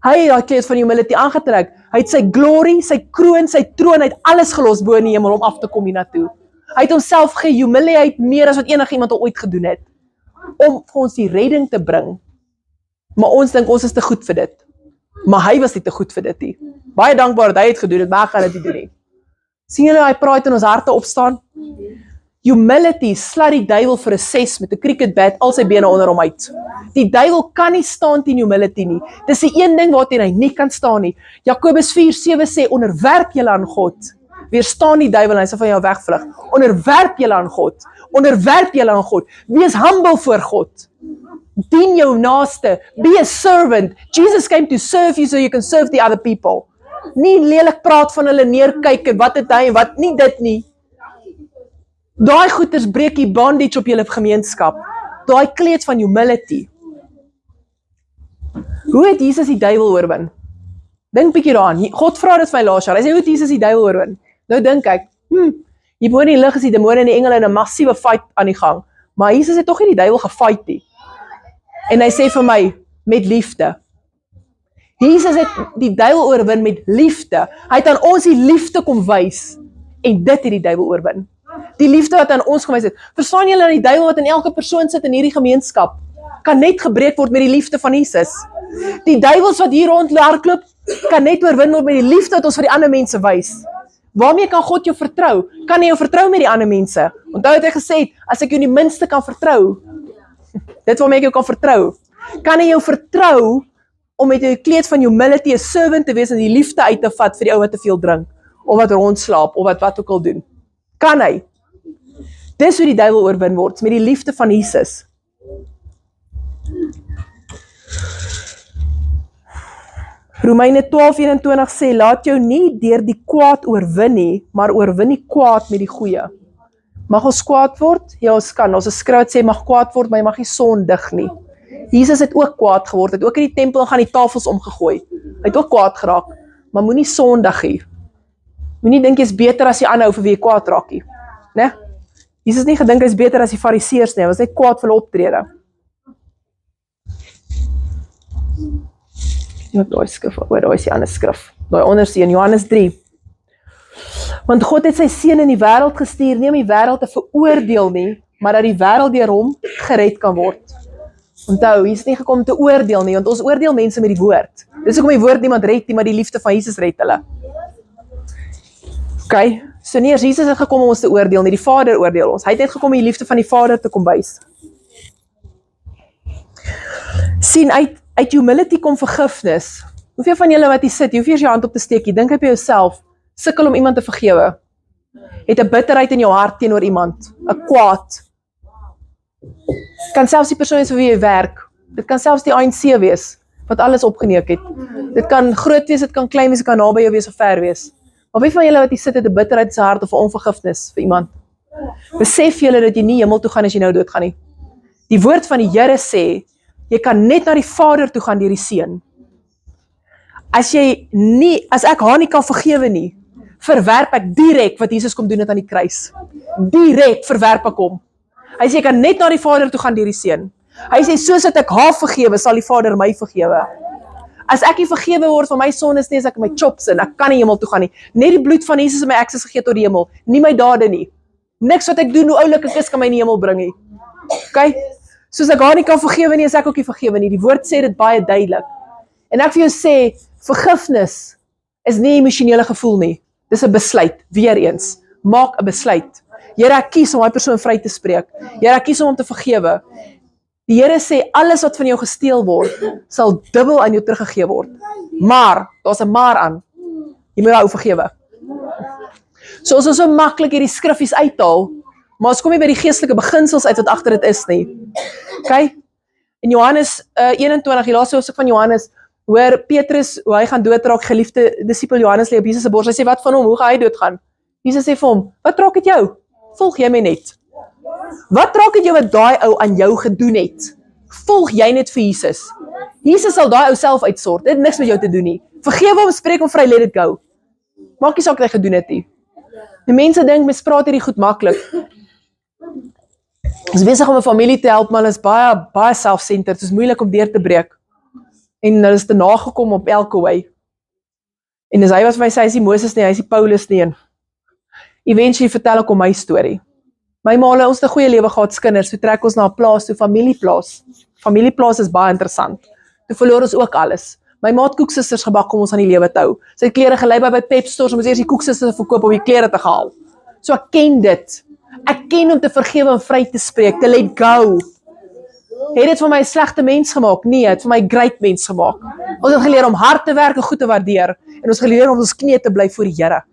Hy het die kleed van humility aangetrek. Hy het sy glory, sy kroon, sy troon, hy het alles gelos bo in die hemel om af te kom hiernatoe. Hy het homself gehumiliate meer as wat enigiemand al ooit gedoen het. Om vir ons die redding te bring. Maar ons dink ons is te goed vir dit. Maar hy was nie te goed vir dit nie. Baie dankbaar dat hy het gedoen het, maar hy gaan dit nie doen nie. Sien julle hy praat in ons harte opstaan? Humility slat die duiwel vir 'n 6 met 'n cricket bat al sy bene onder hom uit. Die duiwel kan nie staan teen humility nie. Dis die een ding waarteen hy nie kan staan nie. Jakobus 4:7 sê, onderwerp julle aan God. Weerstaan die duiwel en hy sal van jou wegvlug. Onderwerp julle aan God. Onderwerp julle aan God. Wees humble voor God. Dien jou naaste. Be a servant. Jesus came to serve you so you can serve the other people. Nie lelik praat van hulle neerkyk en wat het hy en wat nie dit nie. Daai goeters breek die bondage op julle gemeenskap. Daai kleed van humility. Hoe het Jesus die duiwel oorwin? Dink bietjie daaraan. God vra dit vir my laas jaar. Hy sê, hoe het Jesus die duiwel oorwin? Nou dink ek, hier bo in die lug is die demone en die engele in 'n massiewe fight aan die gang. Maar Jesus het tog nie die duiwel gefight nie. En hy sê vir my, met liefde. Jesus het die duiwel oorwin met liefde. Hy het aan ons die liefde kom wys. En dit het die duiwel oorwin. Die liefde wat aan ons gewys het. Verstaan julle dat die duiwel wat in elke persoon sit in hierdie gemeenskap, kan net gebreek word met die liefde van Jesus. Die duiwels wat hier rondhardloop, kan net oorwin word met die liefde wat ons vir die ander mense wys. Waarmee kan God jou vertrou? Kan hy jou vertrou met die ander mense? Onthou het hy gesê, as ek jou die minste kan vertrou, dit waarmee ek jou kan vertrou. Kan hy jou vertrou om met jou kleed van humility 'n servant te wees en die liefde uit te vat vir die ou wat te veel drink, of wat rondslaap, of wat ook al doen? Kan hy? Dis hoe die duiwel oorwin word, met die liefde van Jesus. Romeine 12:21 sê, laat jou nie deur die kwaad oorwin nie, maar oorwin die kwaad met die goeie. Mag ons kwaad word? Ja, ons kan. Ons skryf sê, mag kwaad word, maar jy mag nie sondig nie. Jesus het ook kwaad geword, het ook in die tempel gaan die tafels omgegooi. Hy het ook kwaad geraak, maar moenie sondig nie. Moenie dink jy's beter as die ander ou vir wie jy kwaad raak nie. Né? Jesus het nie gedink hy's beter as die fariseërs nie, hy was net kwaad vir hulle optrede. Nie op daai skrif, daai is die ander skrif. Daai onderste een, Johannes 3. Want God het sy seun in die wêreld gestuur, nie om die wêreld te veroordeel nie, maar dat die wêreld deur hom gered kan word. Onthou, hy is nie gekom te oordeel nie, want ons oordeel mense met die woord. Dis hoekom die woord niemand red nie, maar die liefde van Jesus red hulle. OK, so nie eers Jesus het gekom om ons te oordeel nie, die Vader oordeel ons. Hy het net gekom om die liefde van die Vader te kom wys. Sien, uit humility kom vergifnis. Hoeveel van julle wat hier sit, jy hoef eers jou hand op te steek, jy dink by jouself, sukkel om iemand te vergewe. Het 'n bitterheid in jou hart teenoor iemand, 'n kwaad. Kan selfs die persoon wees vir wie jy werk. Dit kan selfs die ANC wees, wat alles opgeneek het. Dit kan groot wees, dit kan klein wees, dit kan naby jou wees of ver wees. Maar wie van julle wat hier sit, het 'n bitterheid in sy hart of 'n onvergifnis vir iemand? Besef julle dat jy nie hemel toe gaan as jy nou doodgaan nie. Die woord van die Here sê, jy kan net na die Vader toe gaan deur die Seun. As ek haar nie kan vergewe nie, verwerp ek direk wat Jesus kom doen het aan die kruis. Direk verwerp ek hom. Hy sê, jy kan net na die Vader toe gaan deur die Seun. Hy sê, soos dat ek haar vergewe, sal die Vader my vergewe. As ek nie vergewe word van my sondes nie, as ek my chops in, ek kan nie hemel toe gaan nie. Net die bloed van Jesus in my access gegee tot die hemel, nie my dade nie. Niks wat ek doen, hoe oulik ek is, kan my in die hemel bring nie. OK? Soos ek haar nie kan vergewe nie, is ek ook nie vergewe nie. Die woord sê dit baie duidelik. En ek vir jou sê, vergifnis is nie 'n emosionele gevoel nie. Dis 'n besluit, weer eens. Maak 'n besluit. Here, ek kies om daai persoon vry te spreek. Here, ek kies om hom te vergewe. Die Here sê, alles wat van jou gesteel word, sal dubbel aan jou teruggegee word. Maar, daar's 'n maar aan. Jy moet daai ou vergewe. So ons is so maklik hierdie skriffies uithaal, maar ons kom nie by die geestelike beginsels uit wat agter dit is nie. OK? In Johannes 21, die laaste hoofstuk van Johannes, hoor Petrus, hoe hy gaan doodraak, geliefde disipel Johannes lê op Jesus se bors. Hy sê, wat van hom? Hoe gaan hy doodgaan? Jesus sê vir hom, wat raak dit jou? Volg jy my net. Wat raak dit jou wat daai ou aan jou gedoen het? Volg jy net vir Jesus. Jesus sal daai ou self uitsort. Dit het niks met jou te doen nie. Vergewe hom, spreek hom vry, let it go. Maak nie saak wat hy gedoen het nie. Die mense dink, mens praat hierdie goed maklik. Ons is besig om 'n familie te help, maar hulle is baie self-centered. Dit is moeilik om deur te breek. En hulle is te nagekom op elke way. En as hy was vir my sê, hy is die Moses nie, hy is die Paulus nie. En eventually vertel ek hom my storie. My ma, ons het 'n goeie lewe gehad, kinders, so trek ons na 'n plaas toe, familieplaas. Familieplaas is baie interessant. Toe verloor ons ook alles. My ma het koeksisters gebak om ons aan die lewe te hou. Sy het klere gelei by Pep stores om eers die koeksisters te verkoop om die klere te haal. So ek ken dit. Ek ken om te vergewe en vry te spreek, te let go. Het dit vir my 'n slegte mens gemaak? Nee, het vir my 'n great mens gemaak. Ons het geleer om hard te werk en goed te waardeer. En ons geleer om ons knieë te bly voor die Here.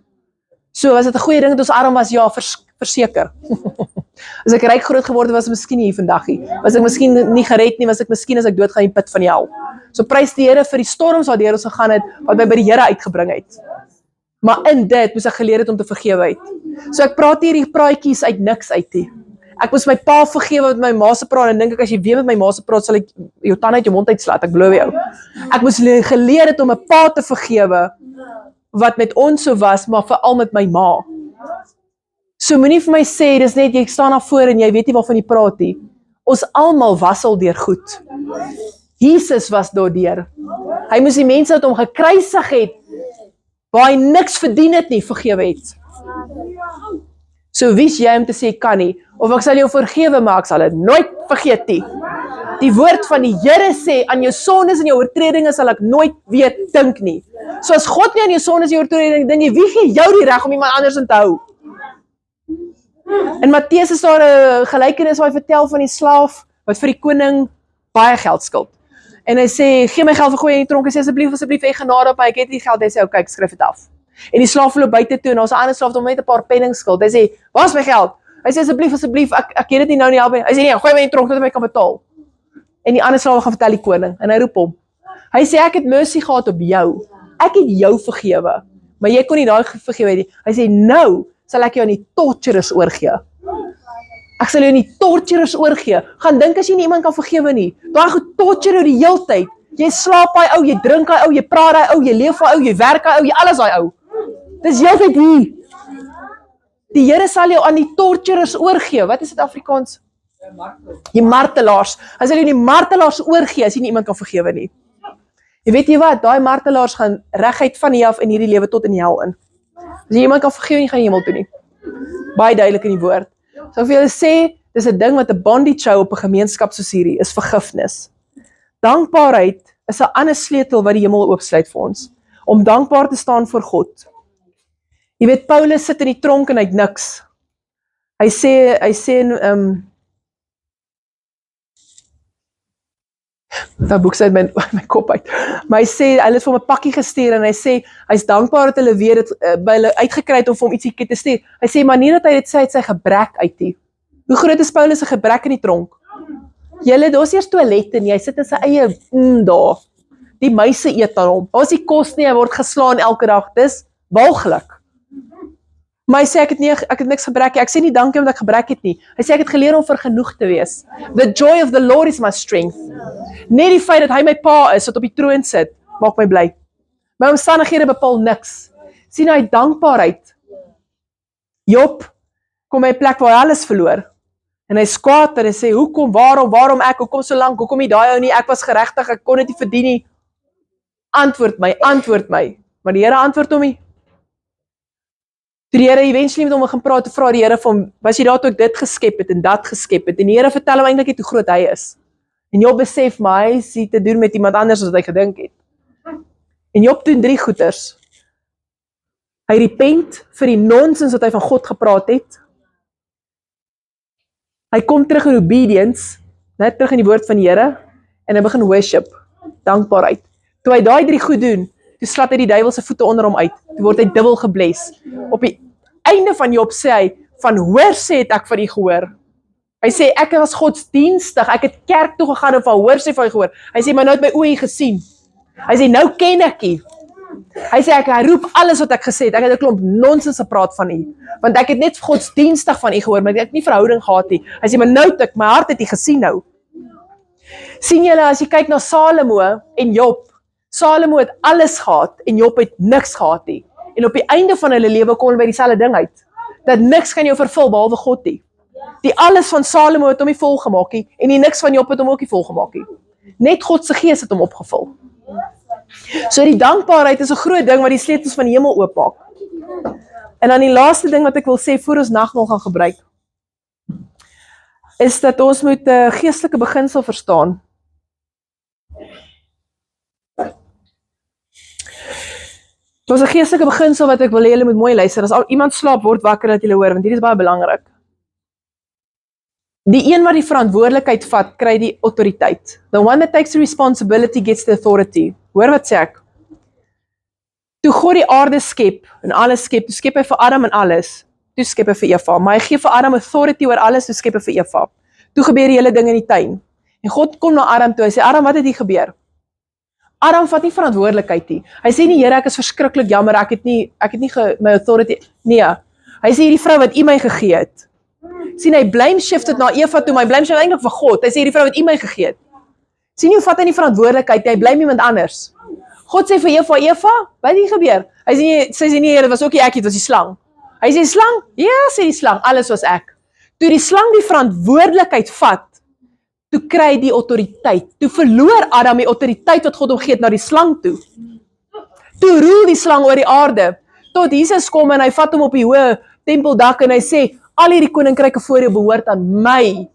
So was dit 'n goeie ding dat ons arm was? Ja, verseker. As ek ryk groot geword het, was ek miskien nie hier vandag nie. Was ek miskien nie gered nie, was ek miskien as ek doodgaan in die put van die hel. So prys die Here vir die storms waardeur ons gegaan het, wat my by die Here uitgebring het. Maar in dit moes ek geleer het om te vergewe het. So ek praat hierdie praatjies uit niks uit nie. Ek moes my pa vergewe met my ma se praat en dink ek as jy weer met my ma se praat sal ek jou tande uit jou mond uitslaat, ek beloof jou. Ek moes geleer het om 'n pa te vergewe wat met ons so was, maar veral met my ma. So moenie vir my sê dis net jy staan daar voor en jy weet nie waarvan jy praat nie. Ons almal was al deur goed. Jesus was daardeur. Hy moes die mense wat hom gekruisig het, waar hy niks verdien het nie, vergewe het. So wie's jy om te sê kan nie, of ek sal jou vergewe, maar ek sal dit nooit vergeet nie. Die woord van die Here sê, aan jou sondes en jou oortredinge sal ek nooit weer dink nie. So as God nie aan jou sondes en jou oortredinge dink nie, wie gee jou die reg om iemand anders in te hou? In Matteus is daar 'n gelykenis waar hy vertel van die slaaf, wat vir die koning baie geld skuld. En hy sê, gee my geld vir gooi in die tronk, hy sê, asseblief, hê genade op my, ek het nie geld, hy sê, kyk, skryf dit af. En die slaaf loop buite toe, en daar's 'n ander slaaf wat hom net 'n paar penning skuld. Hy sê, waar is my geld? Hy sê, asseblief, ek het dit nie nou nie help nie. Hy sê, nee, gooi my in die tronk, dat hy my kan betaal. En die ander slaaf gaan vertel die koning, en hy roep hom. Hy sê, ek het mercy gehad op jou. Ek het jou vergewe, maar jy kon nie daai vergewe nie. Hy sê, nou sal ek jou aan die torturers oorgee. Ek sal jou aan die torturers oorgee. Gaan dink as jy nie iemand kan vergewe nie. Daai goed torture jou die hele tyd. Jy slaap daai ou, jy drink daai ou, jy praat daai ou, jy leef daai ou, jy werk daai ou, jy alles daai ou. Dis heeltyd hier. Die Here sal jou aan die torturers oorgee. Wat is dit Afrikaans? Die martelaars. Hy sal jou die martelaars oorgee as jy nie iemand kan vergewe nie. En weet jy wat, daai martelaars gaan reguit van hier af in hierdie lewe tot in die hel in. As jy iemand kan vergewe, nie gaan jy hemel toe nie. Baie duidelik in die woord. So vir julle sê, dis 'n ding wat 'n bondage hou op 'n gemeenskap soos hierdie, is vergifnis. Dankbaarheid is 'n ander sleutel wat die hemel oopsluit vir ons, om dankbaar te staan voor God. Jy weet, Paulus sit in die tronk en hy het niks. Hy sê in daai boek sê my kop uit. Maar hy sê hulle het vir hom 'n pakkie gestuur en hy sê hy's dankbaar dat hulle weer dit by hulle uitgekry het om vir hom ietsie te stuur. Hy sê maar nie dat hy dit sê uit sy gebrek uit nie. Hoe groot is Paulus se gebrek in die tronk? Julle, daar's eers toilette nie, hy sit in sy eie daar. Die muise eet aan hom. Daar's nie kos nie, hy word geslaan elke dag. Dis walglik. Maar hy sê ek het niks gebrek nie. Ek sê nie dankie omdat ek gebrek het nie. Hy sê ek het geleer om vergenoeg te wees. The joy of the Lord is my strength. Net die feit dat hy my pa is wat op die troon sit, maak my bly. My omstandighede bepaal niks. Sien hy dankbaarheid. Job kom by 'n plek waar hy alles verloor. En hy skwaad en hy sê, hoekom, waarom ek, hoekom so lank, hoekom nie daai ou nie, ek was geregtig, ek kon dit nie verdien nie. Antwoord my. Maar die Here antwoord hom nie. Toe die Here eventually met hom begin praat, vra die Here van, was jy daar toe ek dit geskep het en dat geskep het? En die Here vertel hom eintlik hoe groot hy is. En Job besef, maar hy is te doen met iemand anders as wat hy gedink het. En Job doen 3 goeters. Hy repent vir die nonsens wat hy van God gepraat het. Hy kom terug in obedience, net terug in die woord van die Here, en hy begin worship, dankbaarheid. Toe hy daai 3 goed doen, toe slat hy die duiwel se voete onder hom uit, toe word hy dubbel gebless. Op die einde van Job sê hy, van hoor sê het ek van u gehoor. Hy sê, ek was godsdienstig, ek het kerk toe gegaan en van hoor sê van u gehoor. Hy sê, maar nou het my oë gesien. Hy sê, nou ken ek u. Hy sê, ek roep alles wat ek gesê het, ek het 'n klomp nonsens gepraat van u, want ek het net godsdienstig van u gehoor, maar ek het nie verhouding gehad nie. Hy sê, maar nou het ek, my hart het u gesien nou. Sien julle, as jy kyk na Salomo en Job, Salomo het alles gehad en Job het niks gehad nie. En op die einde van hulle lewe kom hulle by dieselfde ding uit, dat niks kan jou vervul behalwe God nie. Die alles van Salomo het hom nie volgemaak nie, en die niks van Job het hom ook nie volgemaak nie. Net God se gees het hom opgevul. So die dankbaarheid is 'n groot ding wat die sleutels van die hemel oopmaak. En dan die laaste ding wat ek wil sê voor ons nagmaal gaan gebruik, is dat ons moet 'n geestelike beginsel verstaan. Dit is 'n geestelike beginsel wat ek wil hê julle moet mooi luister. As iemand slaap, word wakker dat julle hoor, want hier is baie belangrik. Die een wat die verantwoordelikheid vat, kry die autoriteit. The one that takes the responsibility gets the authority. Hoor wat sê ek? Toe God die aarde skep, en alles skep, toe skep hy vir Adam en alles, toe skep hy vir Eva, maar hy gee vir Adam authority oor alles, toe skep hy vir Eva. Toe gebeur die hele ding in die tuin. En God kom na Adam toe, hy sê, Adam, wat het hier gebeur? Adam vat nie verantwoordelikheid nie. Hy sê nie, Here, ek is verskriklik jammer, ek het nie my authority, nee. Hy sê, hierdie vrou wat u my gegee het. Sien, hy blame shift het na Eva toe, maar hy blame shift eintlik vir God. Hy sê, hierdie vrou wat u my gegee het. Sien jy, hoe vat hy nie verantwoordelikheid, hy blame iemand anders. God sê vir Eva, wat het hier gebeur? Hy sê nie, dit was ook nie ek, dit was die slang. Hy sê, slang? Ja, sê die slang, alles was ek. Toe die slang die verantwoordelikheid vat, toe kry die autoriteit. Toe verloor Adam die autoriteit wat God hom gee na die slang toe. Toe roel die slang oor die aarde, tot Jesus kom en hy vat hom op die hoë tempeldak en hy sê, al hierdie koninkryke voor jou behoort aan my.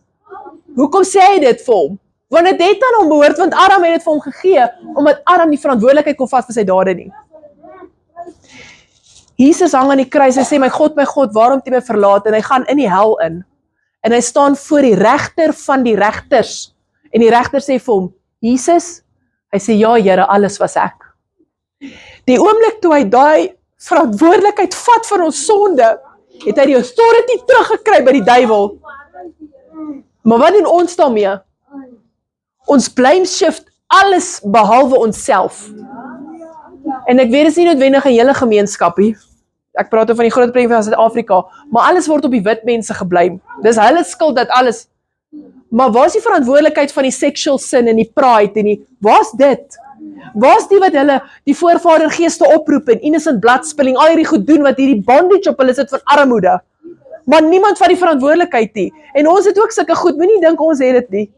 Hoekom sê hy dit vir hom? Want dit het aan hom behoort, want Adam het dit vir hom gegee, omdat Adam die verantwoordelikheid kon vat vir sy dade nie. Jesus hang aan die kruis, hy sê, my God, waarom het jy my verlaat? En hy gaan in die hel in. En hy staan voor die regter van die regters. En die regter sê vir hom, Jesus, hy sê, ja Here, alles was ek. Die oomblik toe hy daai verantwoordelikheid vat van ons sonde, het hy die authority teruggekry by die duiwel. Maar wat doen ons daarmee? Ons blame shift alles behalwe onsself. En ek weet dit is nie noodwendig 'n hele gemeenskap nie. Ek praat van die groot prentjie van Suid-Afrika, maar alles word op die wit mense geblame. Dis hulle skuld dat alles. Maar waar is die verantwoordelikheid van die sexual sin en die pride en die, waar's dit? Waar's die wat hulle die voorvadergeeste oproep en innocent blood spilling, al hierdie goed doen wat hierdie bondage op hulle sit van armoede. Maar niemand vat die verantwoordelikheid nie. En ons het ook sulke goed, moenie dink ons het dit nie.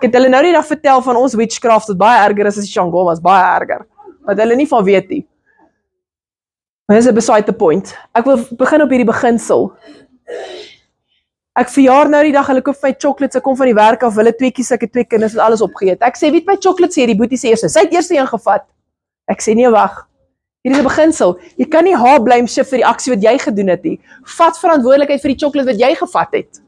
Ek het hulle nou die dag vertel van ons witchcraft wat baie erger is as die Shangomas, baie erger. Wat hulle nie van weet nie. Maar dis 'n beside the point. Ek wil begin op hierdie beginsel. Ek verjaar nou die dag, hulle koop my chocolates, ek kom van die werk af, hulle tweekies, ek het 2 kinders, het alles opgeëet. Ek sê, wie het my chocolates sê, die boetie sê eers, sy het eers een gevat. Ek sê, nee, wag. Hier is 'n beginsel. Jy kan nie haar blame shift vir die aksie wat jy gedoen het nie. Vat verantwoordelikheid vir die chocolate wat jy gevat het.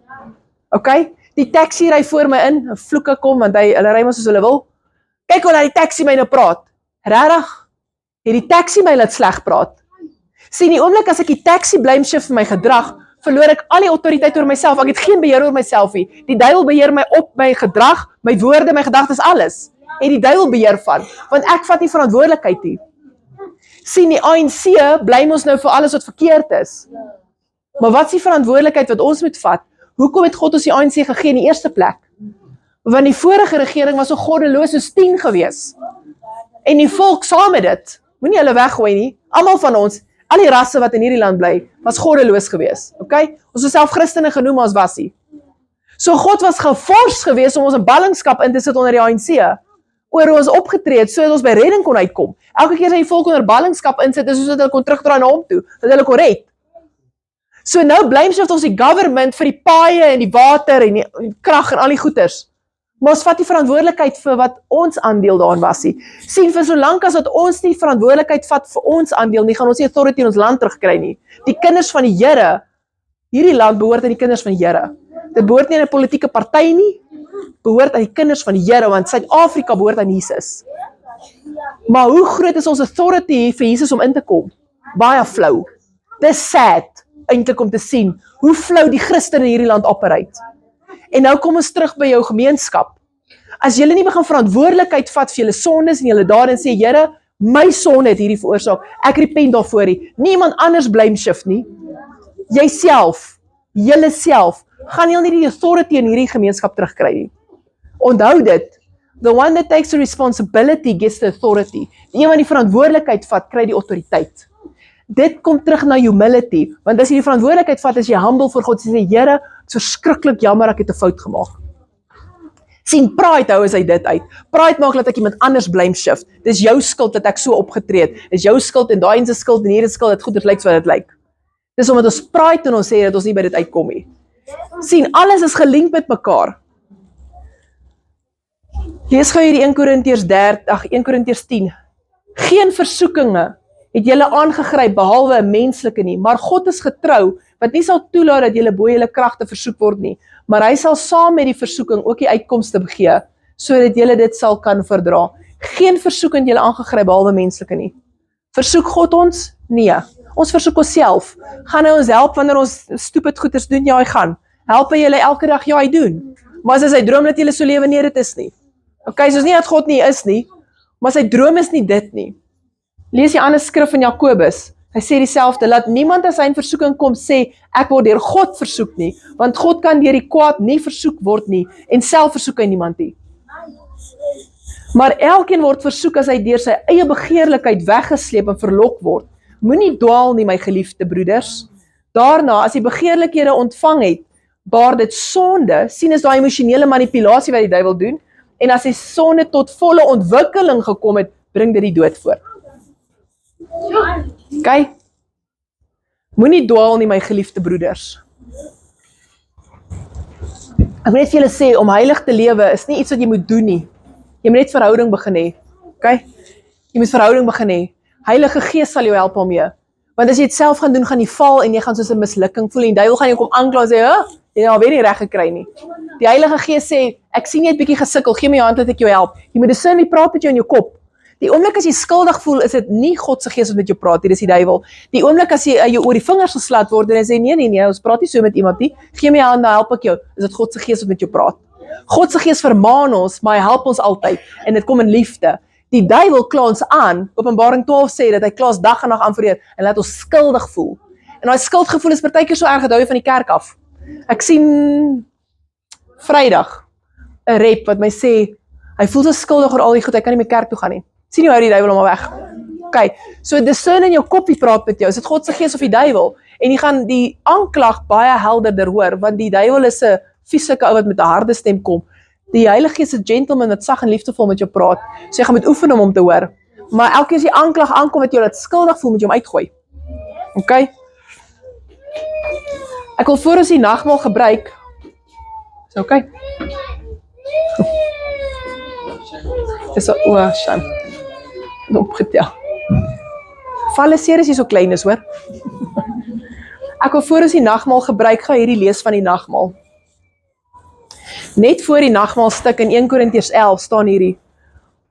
Okay? Die taxi ry voor my in, 'n vloeke kom, want hulle ry maar soos hulle wil. Kyk hoe laat die taxi my nou praat. Regtig? Het die taxi my laat sleg praat. Sien, die oomblik as ek die taxi blame shift vir my gedrag, verloor ek al die autoriteit oor myself. Ek het geen beheer oor myself nie. Die duiwel beheer my op my gedrag, my woorde, my gedagtes, alles. En die duiwel beheer van, want ek vat nie verantwoordelikheid nie. Sien, die ANC blame ons nou vir alles wat verkeerd is. Maar wat is die verantwoordelikheid wat ons moet vat? Hoekom het God ons die ANC gegee in die eerste plek? Want die vorige regering was so goddeloos soos 10 gewees. En die volk saam met dit, moenie hulle weggooi nie, almal van ons, al die rasse wat in hierdie land bly, was goddeloos gewees. Okay? Ons was self Christene genoem, ons was nie. So God was gefors gewees om ons in ballingskap in te sit onder die ANC, oor hoe ons opgetree het, sodat ons by redding kon uitkom. Elke keer as die volk onder ballingskap insit, is sodat hulle kon terugdraai na hom toe, dat hulle kon red. So nou blame shift ons die government vir die paaie en die water en die krag en al die goeders. Maar ons vat die verantwoordelikheid vir wat ons aandeel daarin was nie. Sien, vir so lank as wat ons nie verantwoordelikheid vat vir ons aandeel nie, gaan ons nie authority in ons land terugkry nie. Die kinders van die Here, hierdie land behoort aan die kinders van die Here. Dit behoort nie aan 'n politieke party nie, behoort aan die kinders van die Here, want Suid-Afrika behoort aan Jesus. Maar hoe groot is ons authority vir Jesus om in te kom? Baie flou. Dis sad, eintlik om te sien, hoe flou die Christene in hierdie land operate. En nou kom ons terug by jou gemeenskap. As julle nie begin verantwoordelikheid vat vir julle sondes en julle dade en sê, Here, my sonde het hierdie veroorsaak, ek repent daarvoor nie. Niemand anders blame shift nie. Jyself, julle self, gaan jy nie die authority in hierdie gemeenskap terugkry nie. Onthou dit, the one that takes the responsibility gets the authority. Die een wat die verantwoordelikheid vat, kry die autoriteit. Dit kom terug na humility, want as jy die verantwoordelikheid vat, is jy humble voor God, sê, Here, het is verskriklik jammer, ek het 'n fout gemaak. Sien, pride hou as hy dit uit. Pride maak dat ek iemand anders blame shift. Dis jou skuld dat ek so opgetree het. Dis jou skuld en daai se skuld en hier is skuld, dit goed, dit lyk so wat dit lyk. Dis omdat ons pride in ons sê dat ons nie by dit uitkom nie. Sien, alles is gelink met mekaar. Lees gou hierdie 1 Korintiërs 10. Geen versoekinge het julle aangegryp behalwe 'n menslike nie, maar God is getrou, wat nie sal toelaat dat julle bo julle kragte versoek word nie, maar hy sal saam met die versoeking ook die uitkomste gee, sodat julle dit sal kan verdra. Geen versoeking het julle aangegryp behalwe menslike nie. Versoek God ons? Nee. Ons versoek onsself. Gaan hy ons help wanneer ons stupid goeders doen? Ja, hy gaan. Help hy julle elke dag? Ja, hy doen. Maar as hy droom dat julle so lewe, nee, dit is nie. Okay, soos nie dat God nie is nie, maar sy droom is nie dit nie. Lees die ander skrif van Jakobus. Hy sê dieselfde, laat niemand as hy in versoeking kom sê, ek word deur God versoek nie, want God kan deur die kwaad nie versoek word nie, en self versoek hy niemand nie. Maar elkeen word versoek as hy deur sy eie begeerlikheid weggesleep en verlok word. Moenie dwaal nie, my geliefde broeders. Daarna, as jy begeerlikhede ontvang het, baar dit sonde, sien is daai emosionele manipulasie wat die duiwel doen, en as die sonde tot volle ontwikkeling gekom het, bring dit die dood voor. Okay? Moenie dwaal nie, my geliefde broeders. Ek wil net vir julle sê, om heilig te lewe is nie iets wat jy moet doen nie. Jy moet net verhouding begin hê. Okay? Jy moet verhouding begin hê. Heilige Gees sal jou help daarmee. Want as jy dit self gaan doen, gaan jy val en jy gaan soos 'n mislukking voel en die duiwel gaan jou kom aankla en sê, jy het alweer nie reg gekry nie. Die Heilige Gees sê, ek sien jy het bietjie gesukkel, gee my jou hand dat ek jou help. Jy moet discernly praat met jou in jou kop. Die oomblik as jy skuldig voel, is dit nie God se Gees wat met jou praat nie, dis die duiwel. Die oomblik as jy jou oor die vingers geslat word en hy sê, nee, ons praat nie so met iemand nie, gee my jou hand, nou help ek jou, is dit God se Gees wat met jou praat. God se Gees vermaan ons, maar hy help ons altyd, en dit kom in liefde. Die duiwel kla ons aan, Openbaring 12 sê dat hy kla ons dag en nag aan vir dit, en laat ons skuldig voel. En daai skuldgevoel is partykeer so erg, dat hou jy van die kerk af. Ek sien Vrydag 'n rep wat my sê, hy voel so skuldig oor al die goed, hy kan nie meer kerk toe gaan nie. Sien jy hou die duiwel hom weg. Okay, so discern in jou koppie praat met jou, is dit God se Gees of die duiwel? En jy gaan die aanklag baie helderder hoor, want die duiwel is 'n vieslike ou wat met 'n harde stem kom. Die Heilige Gees is 'n gentleman wat sag en liefdevol met jou praat. So jy gaan moet oefen om te hoor. Maar elke keer as die aanklag aankom wat jy laat skuldig voel, moet jy hom uitgooi. OK? Ek wil voor ons die nagmaal gebruik. Is OK? Dis o, Shan. Opgetel. Faliseer as jy so klein is, hoor. Ek wil voor ons die nagmaal gebruik, gaan hierdie lees van die nagmaal. Net voor die nagmaalstuk in 1 Korintiërs 11 staan hierdie: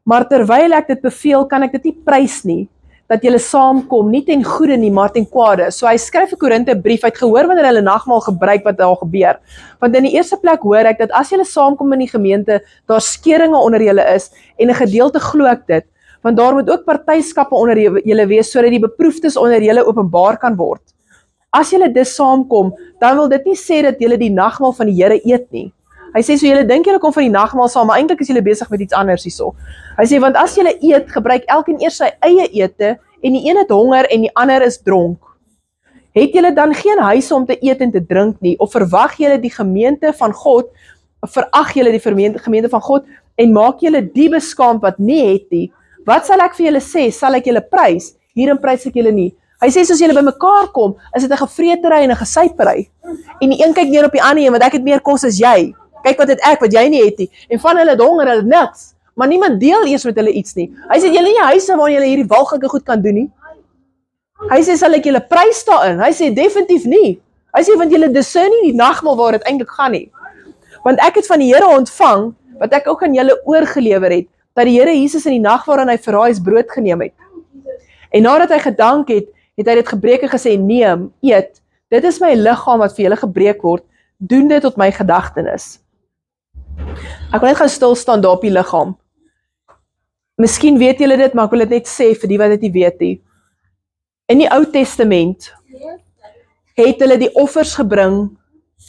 Maar terwyl ek dit beveel, kan ek dit nie prys nie, dat julle saamkom, nie ten goeie nie, maar ten kwade. So hy skryf 'n Korinte brief, hy het gehoor wanneer hulle nagmaal gebruik wat daar gebeur. Want in die eerste plek hoor ek dat as julle saamkom in die gemeente, daar skeringe onder julle is, en 'n gedeelte glo ek dit, want daar moet ook partyskappe onder julle wees, sodat die beproefdes onder julle openbaar kan word. As julle dus saamkom, dan wil dit nie sê dat julle die nagmaal van die Here eet nie. Hy sê, so julle dink julle kom van die nagmaal saam, maar eintlik is julle besig met iets anders hierso. Hy sê, want as julle eet, gebruik elkeen eers sy eie ete, en die een het honger en die ander is dronk. Het julle dan geen huise om te eet en te drink nie, of verwag julle die gemeente van God, of verag julle die gemeente van God, en maak julle die beskaamd wat nie het nie? Wat sal ek vir julle sê? Sal ek julle prys? Hierin prys ek julle nie. Hy sê, soos julle by mekaar kom, is dit 'n gevreetery en 'n gesypery. En die een kyk neer op die ander een, want ek het meer kos as jy. Kyk wat het ek, wat jy nie het nie. En van hulle het honger, hulle het niks. Maar niemand deel eers met hulle iets nie. Hy sê, julle nie huise waar julle hierdie walglike goed kan doen nie. Hy sê, sal ek julle prys daarin? Hy sê, definitief nie. Hy sê, want julle discern nie die nagmaal waar dit eintlik gaan nie. Want ek het van die Here ontvang, wat ek ook aan julle oorgelewer het, dat die Here Jesus in die nag waarin hy verraai is, brood geneem het. En nadat hy gedank het, het hy dit gebreek en gesê, neem, eet, dit is my liggaam wat vir julle gebreek word, doen dit tot my gedagtenis. Ek wil net gaan stil staan daar op die liggaam. Miskien weet julle dit, maar ek wil dit net sê vir die wat dit nie weet nie. In die Ou Testament het hulle die offers gebring,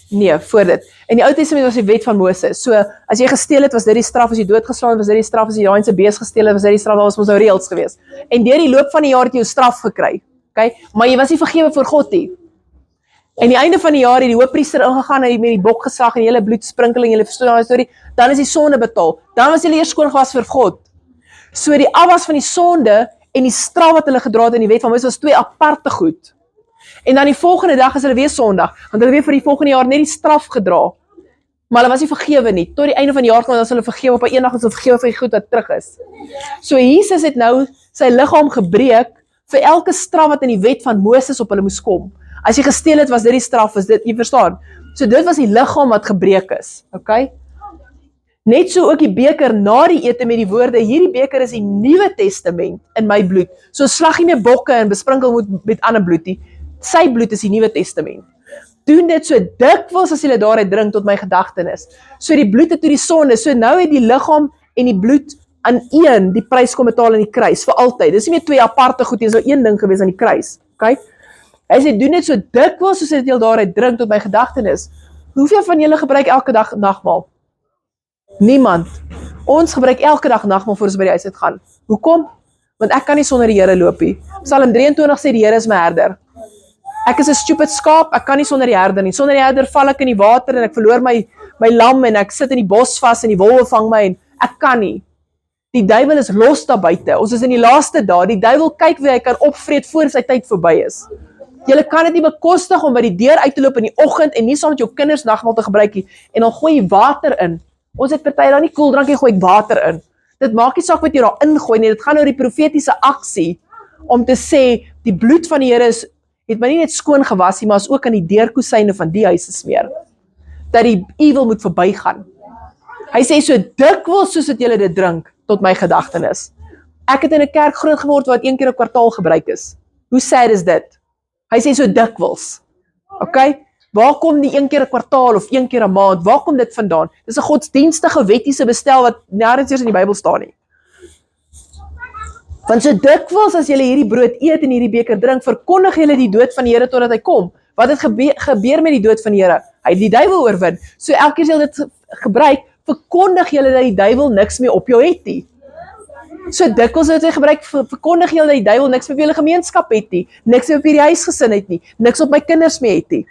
nee, voor dit. In die Ou Testament was die wet van Moses. So, as jy gesteel het, was dit die straf, as jy doodgeslaan het, was dit die straf, as jy daai se bees gesteel het, was dit die straf, daar was ons nou reëls gewees. En deur die loop van die jaar het jy jou straf gekry. Okay? Maar jy was nie vergewe voor God nie. En die einde van die jaar het die hoofpriester ingegaan en met die bok geslag en die hele bloedsprinkeling, julle verstaan daai storie, dan is die sonde betaal. Dan was hulle eers skoon gewas vir God. So die afwas van die sonde en die straf wat hulle gedra het in die wet van Moses was twee aparte goed. En dan die volgende dag is hulle weer Sondag, want hulle weer vir die volgende jaar net die straf gedra. Maar hulle was nie vergewe nie. Tot die einde van die jaar kom, dan is hulle vergewe op 'n eendag, is hulle vergewe vir die goed wat terug is. So Jesus het nou sy liggaam gebreek vir elke straf wat in die wet van Moses op hulle moes kom. As jy gesteel het, was dit die straf, is dit, jy verstaan. So dit was die liggaam wat gebreek is, okay? Net so ook die beker na die ete met die woorde, hierdie beker is die Nuwe Testament in my bloed. So slag nie meer bokke en besprinkel met ander bloed nie. Sy bloed is die Nuwe Testament. Doen dit so dikwels as julle daaruit drink tot my gedagtenis. So die bloed het toe die sonde, so nou het die liggaam en die bloed aan een die prys kom betaal in die kruis, vir altyd. Dis nie meer twee aparte goed, dis nou een ding gewees aan die kruis, okay? Hy sê, doen dit so dikwels soos dit julle daaruit drink tot my gedagtenis. Hoeveel van julle gebruik elke dag nagmaal? Niemand. Ons gebruik elke dag nagmaal voor ons by die huis uitgaan. Hoekom? Want ek kan nie sonder die Here loop nie. Psalm 23 sê die Here is my herder. Ek is 'n stupid skaap, ek kan nie sonder die herder nie. Sonder die herder val ek in die water en ek verloor my lam en ek sit in die bos vas en die wolwe vang my en ek kan nie. Die duiwel is los daar buite. Ons is in die laaste dae. Die duiwel kyk wie hy kan opvreet voor sy tyd verby is. Julle kan dit nie bekostig om by die deur uit te loop in die oggend en nie saam met jou kinders nagmaal te gebruik nie en dan gooi jy water in. Ons het party daar nie koeldrankie gooi water in. Dit maak nie saak wat jy daar ingooi nie. Dit gaan oor die profetiese aksie om te sê die bloed van die Here het my nie net skoon gewas nie, maar is ook aan die deurkosyne van die huis gesmeer. Dat die evil moet verbygaan. Hy sê so dikwels soos dat julle dit drink tot my gedagtenis. Ek het in 'n kerk groot geword wat 1 keer 'n kwartaal gebruik is. Hoe sad is dit? Hy sê so dikwels. Okay? Waar kom die 1 keer 'n kwartaal of 1 keer 'n maand? Waar kom dit vandaan? Dis 'n godsdienstige wettiese bestel wat nêrens eers in die Bybel staan nie. Want so dikwels as julle hierdie brood eet en hierdie beker drink, verkondig julle die dood van die Here totdat hy kom. Wat het gebeur met die dood van die Here? Hy het die duiwel oorwin. So elke keer as jy dit gebruik, verkondig julle dat die duiwel niks meer op jou het nie. So dikwels as jy gebruik, verkondig julle dat die duiwel niks meer op julle gemeenskap het nie, niks meer op hierdie huisgesin het nie, niks op my kinders meer het nie.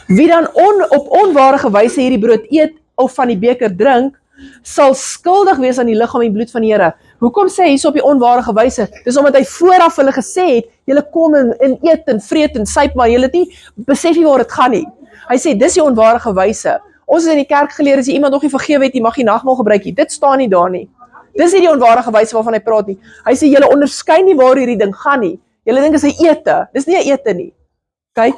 Wie dan op onware wyse hierdie brood eet of van die beker drink, sal skuldig wees aan die liggaam en bloed van die Here. Hoekom sê hy hierso op die onwaardige wyse? Dis omdat hy vooraf hulle gesê het, julle kom en eet en vreet en suip, maar julle het nie besef nie waar dit gaan nie. Hy sê dis die onwaardige wyse. Ons is in die kerk geleer, as jy iemand nog nie vergewe het, jy mag nie nagmaal gebruik nie. Dit staan nie daar nie. Dis nie die onwaardige wyse waarvan hy praat nie. Hy sê julle onderskei nie waar hierdie ding gaan nie. Julle dink is 'n ete. Dis nie 'n ete nie. OK?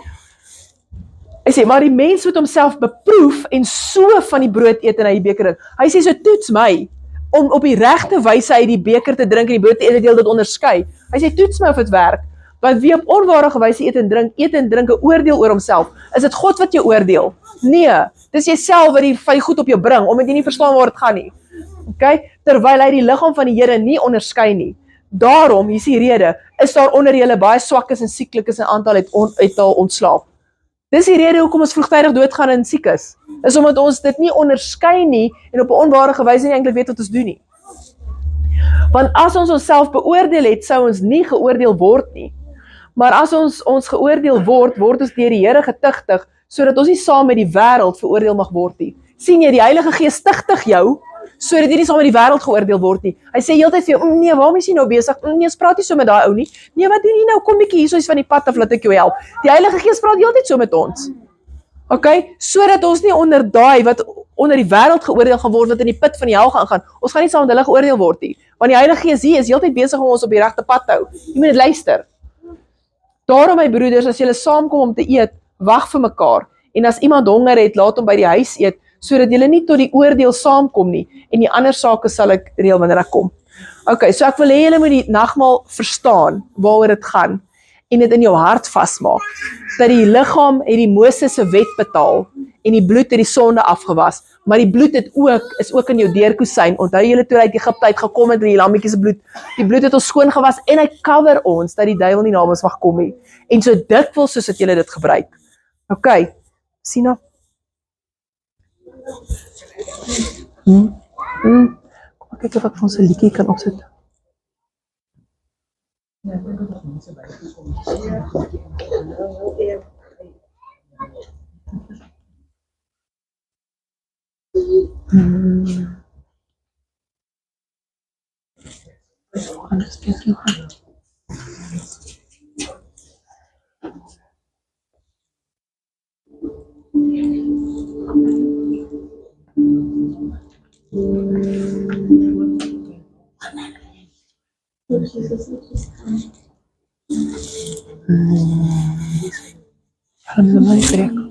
Hy sê, maar die mens moet homself beproef en so van die brood eet en uit die beker drink. Hy sê, so toets my, om op die regte wyse uit die beker te drink en die brood te eet, deel dit onderskei. Hy sê, toets my of dit werk. Want wie op onwaardige wyse eet en drink 'n oordeel oor homself. Is dit God wat jou oordeel? Nee, dis jouself wat die goed op jou bring, omdat jy nie verstaan waar dit gaan nie. Okay? Terwyl hy die liggaam van die Here nie onderskei nie. Daarom, hier is die rede, is daar onder julle baie swakkes en sieklikes en aantal uit al ontslaap. Dis die rede hoekom ons vroegtydig doodgaan en siek is omdat ons dit nie onderskei nie en op 'n onwaardige wyse nie eintlik weet wat ons doen nie. Want as ons onsself beoordeel het, sou ons nie geoordeel word nie. Maar as ons geoordeel word ons deur die Here getuigtig, sodat ons nie saam met die wêreld veroordeel mag word nie. Sien jy, die Heilige Gees tigtig jou, sodat jy nie saam met die wêreld geoordeel word nie. Hy sê heeltyd vir jou, nee, waarom is jy nou besig? Nee, ons praat nie so met daai ou nie. Nee, wat doen jy nou? Kom bietjie hier van die pad af, laat ek jou help. Die Heilige Gees praat heeltyd so met ons. Okay? Sodat ons nie onder daai wat onder die wêreld geoordeel gaan word, wat in die put van die hel gaan. Ons gaan nie saam met hulle geoordeel word nie. Want die Heilige Gees hier is heeltyd besig om ons op die regte pad te hou. Jy moet dit luister. Daarom my broeders, as julle saamkom om te eet, wag vir mekaar. En as iemand honger het, laat hom by die huis eet, sodat julle nie tot die oordeel saamkom nie, en die ander sake sal ek reël wanneer ek kom. Okay, so ek wil hê julle moet die nagmaal verstaan, waaroor dit gaan, en dit in jou hart vasmaak, dat die liggaam het die Moses se wet betaal, en die bloed het die sonde afgewas, maar die bloed is ook in jou deurkusyn. Onthou julle toe uit Egipte uit gekom het, en die lammetjie se bloed, die bloed het ons skoon gewas, en hy cover ons, dat die duiwel nie na ons mag kom nie, en so dikwels soos dat julle dit gebruik. Okay, Sina? Kom maar kyk of ek vir ons 'n liedjie kan opsit. Anders kyk jy gaan. Gaan we maar kijken.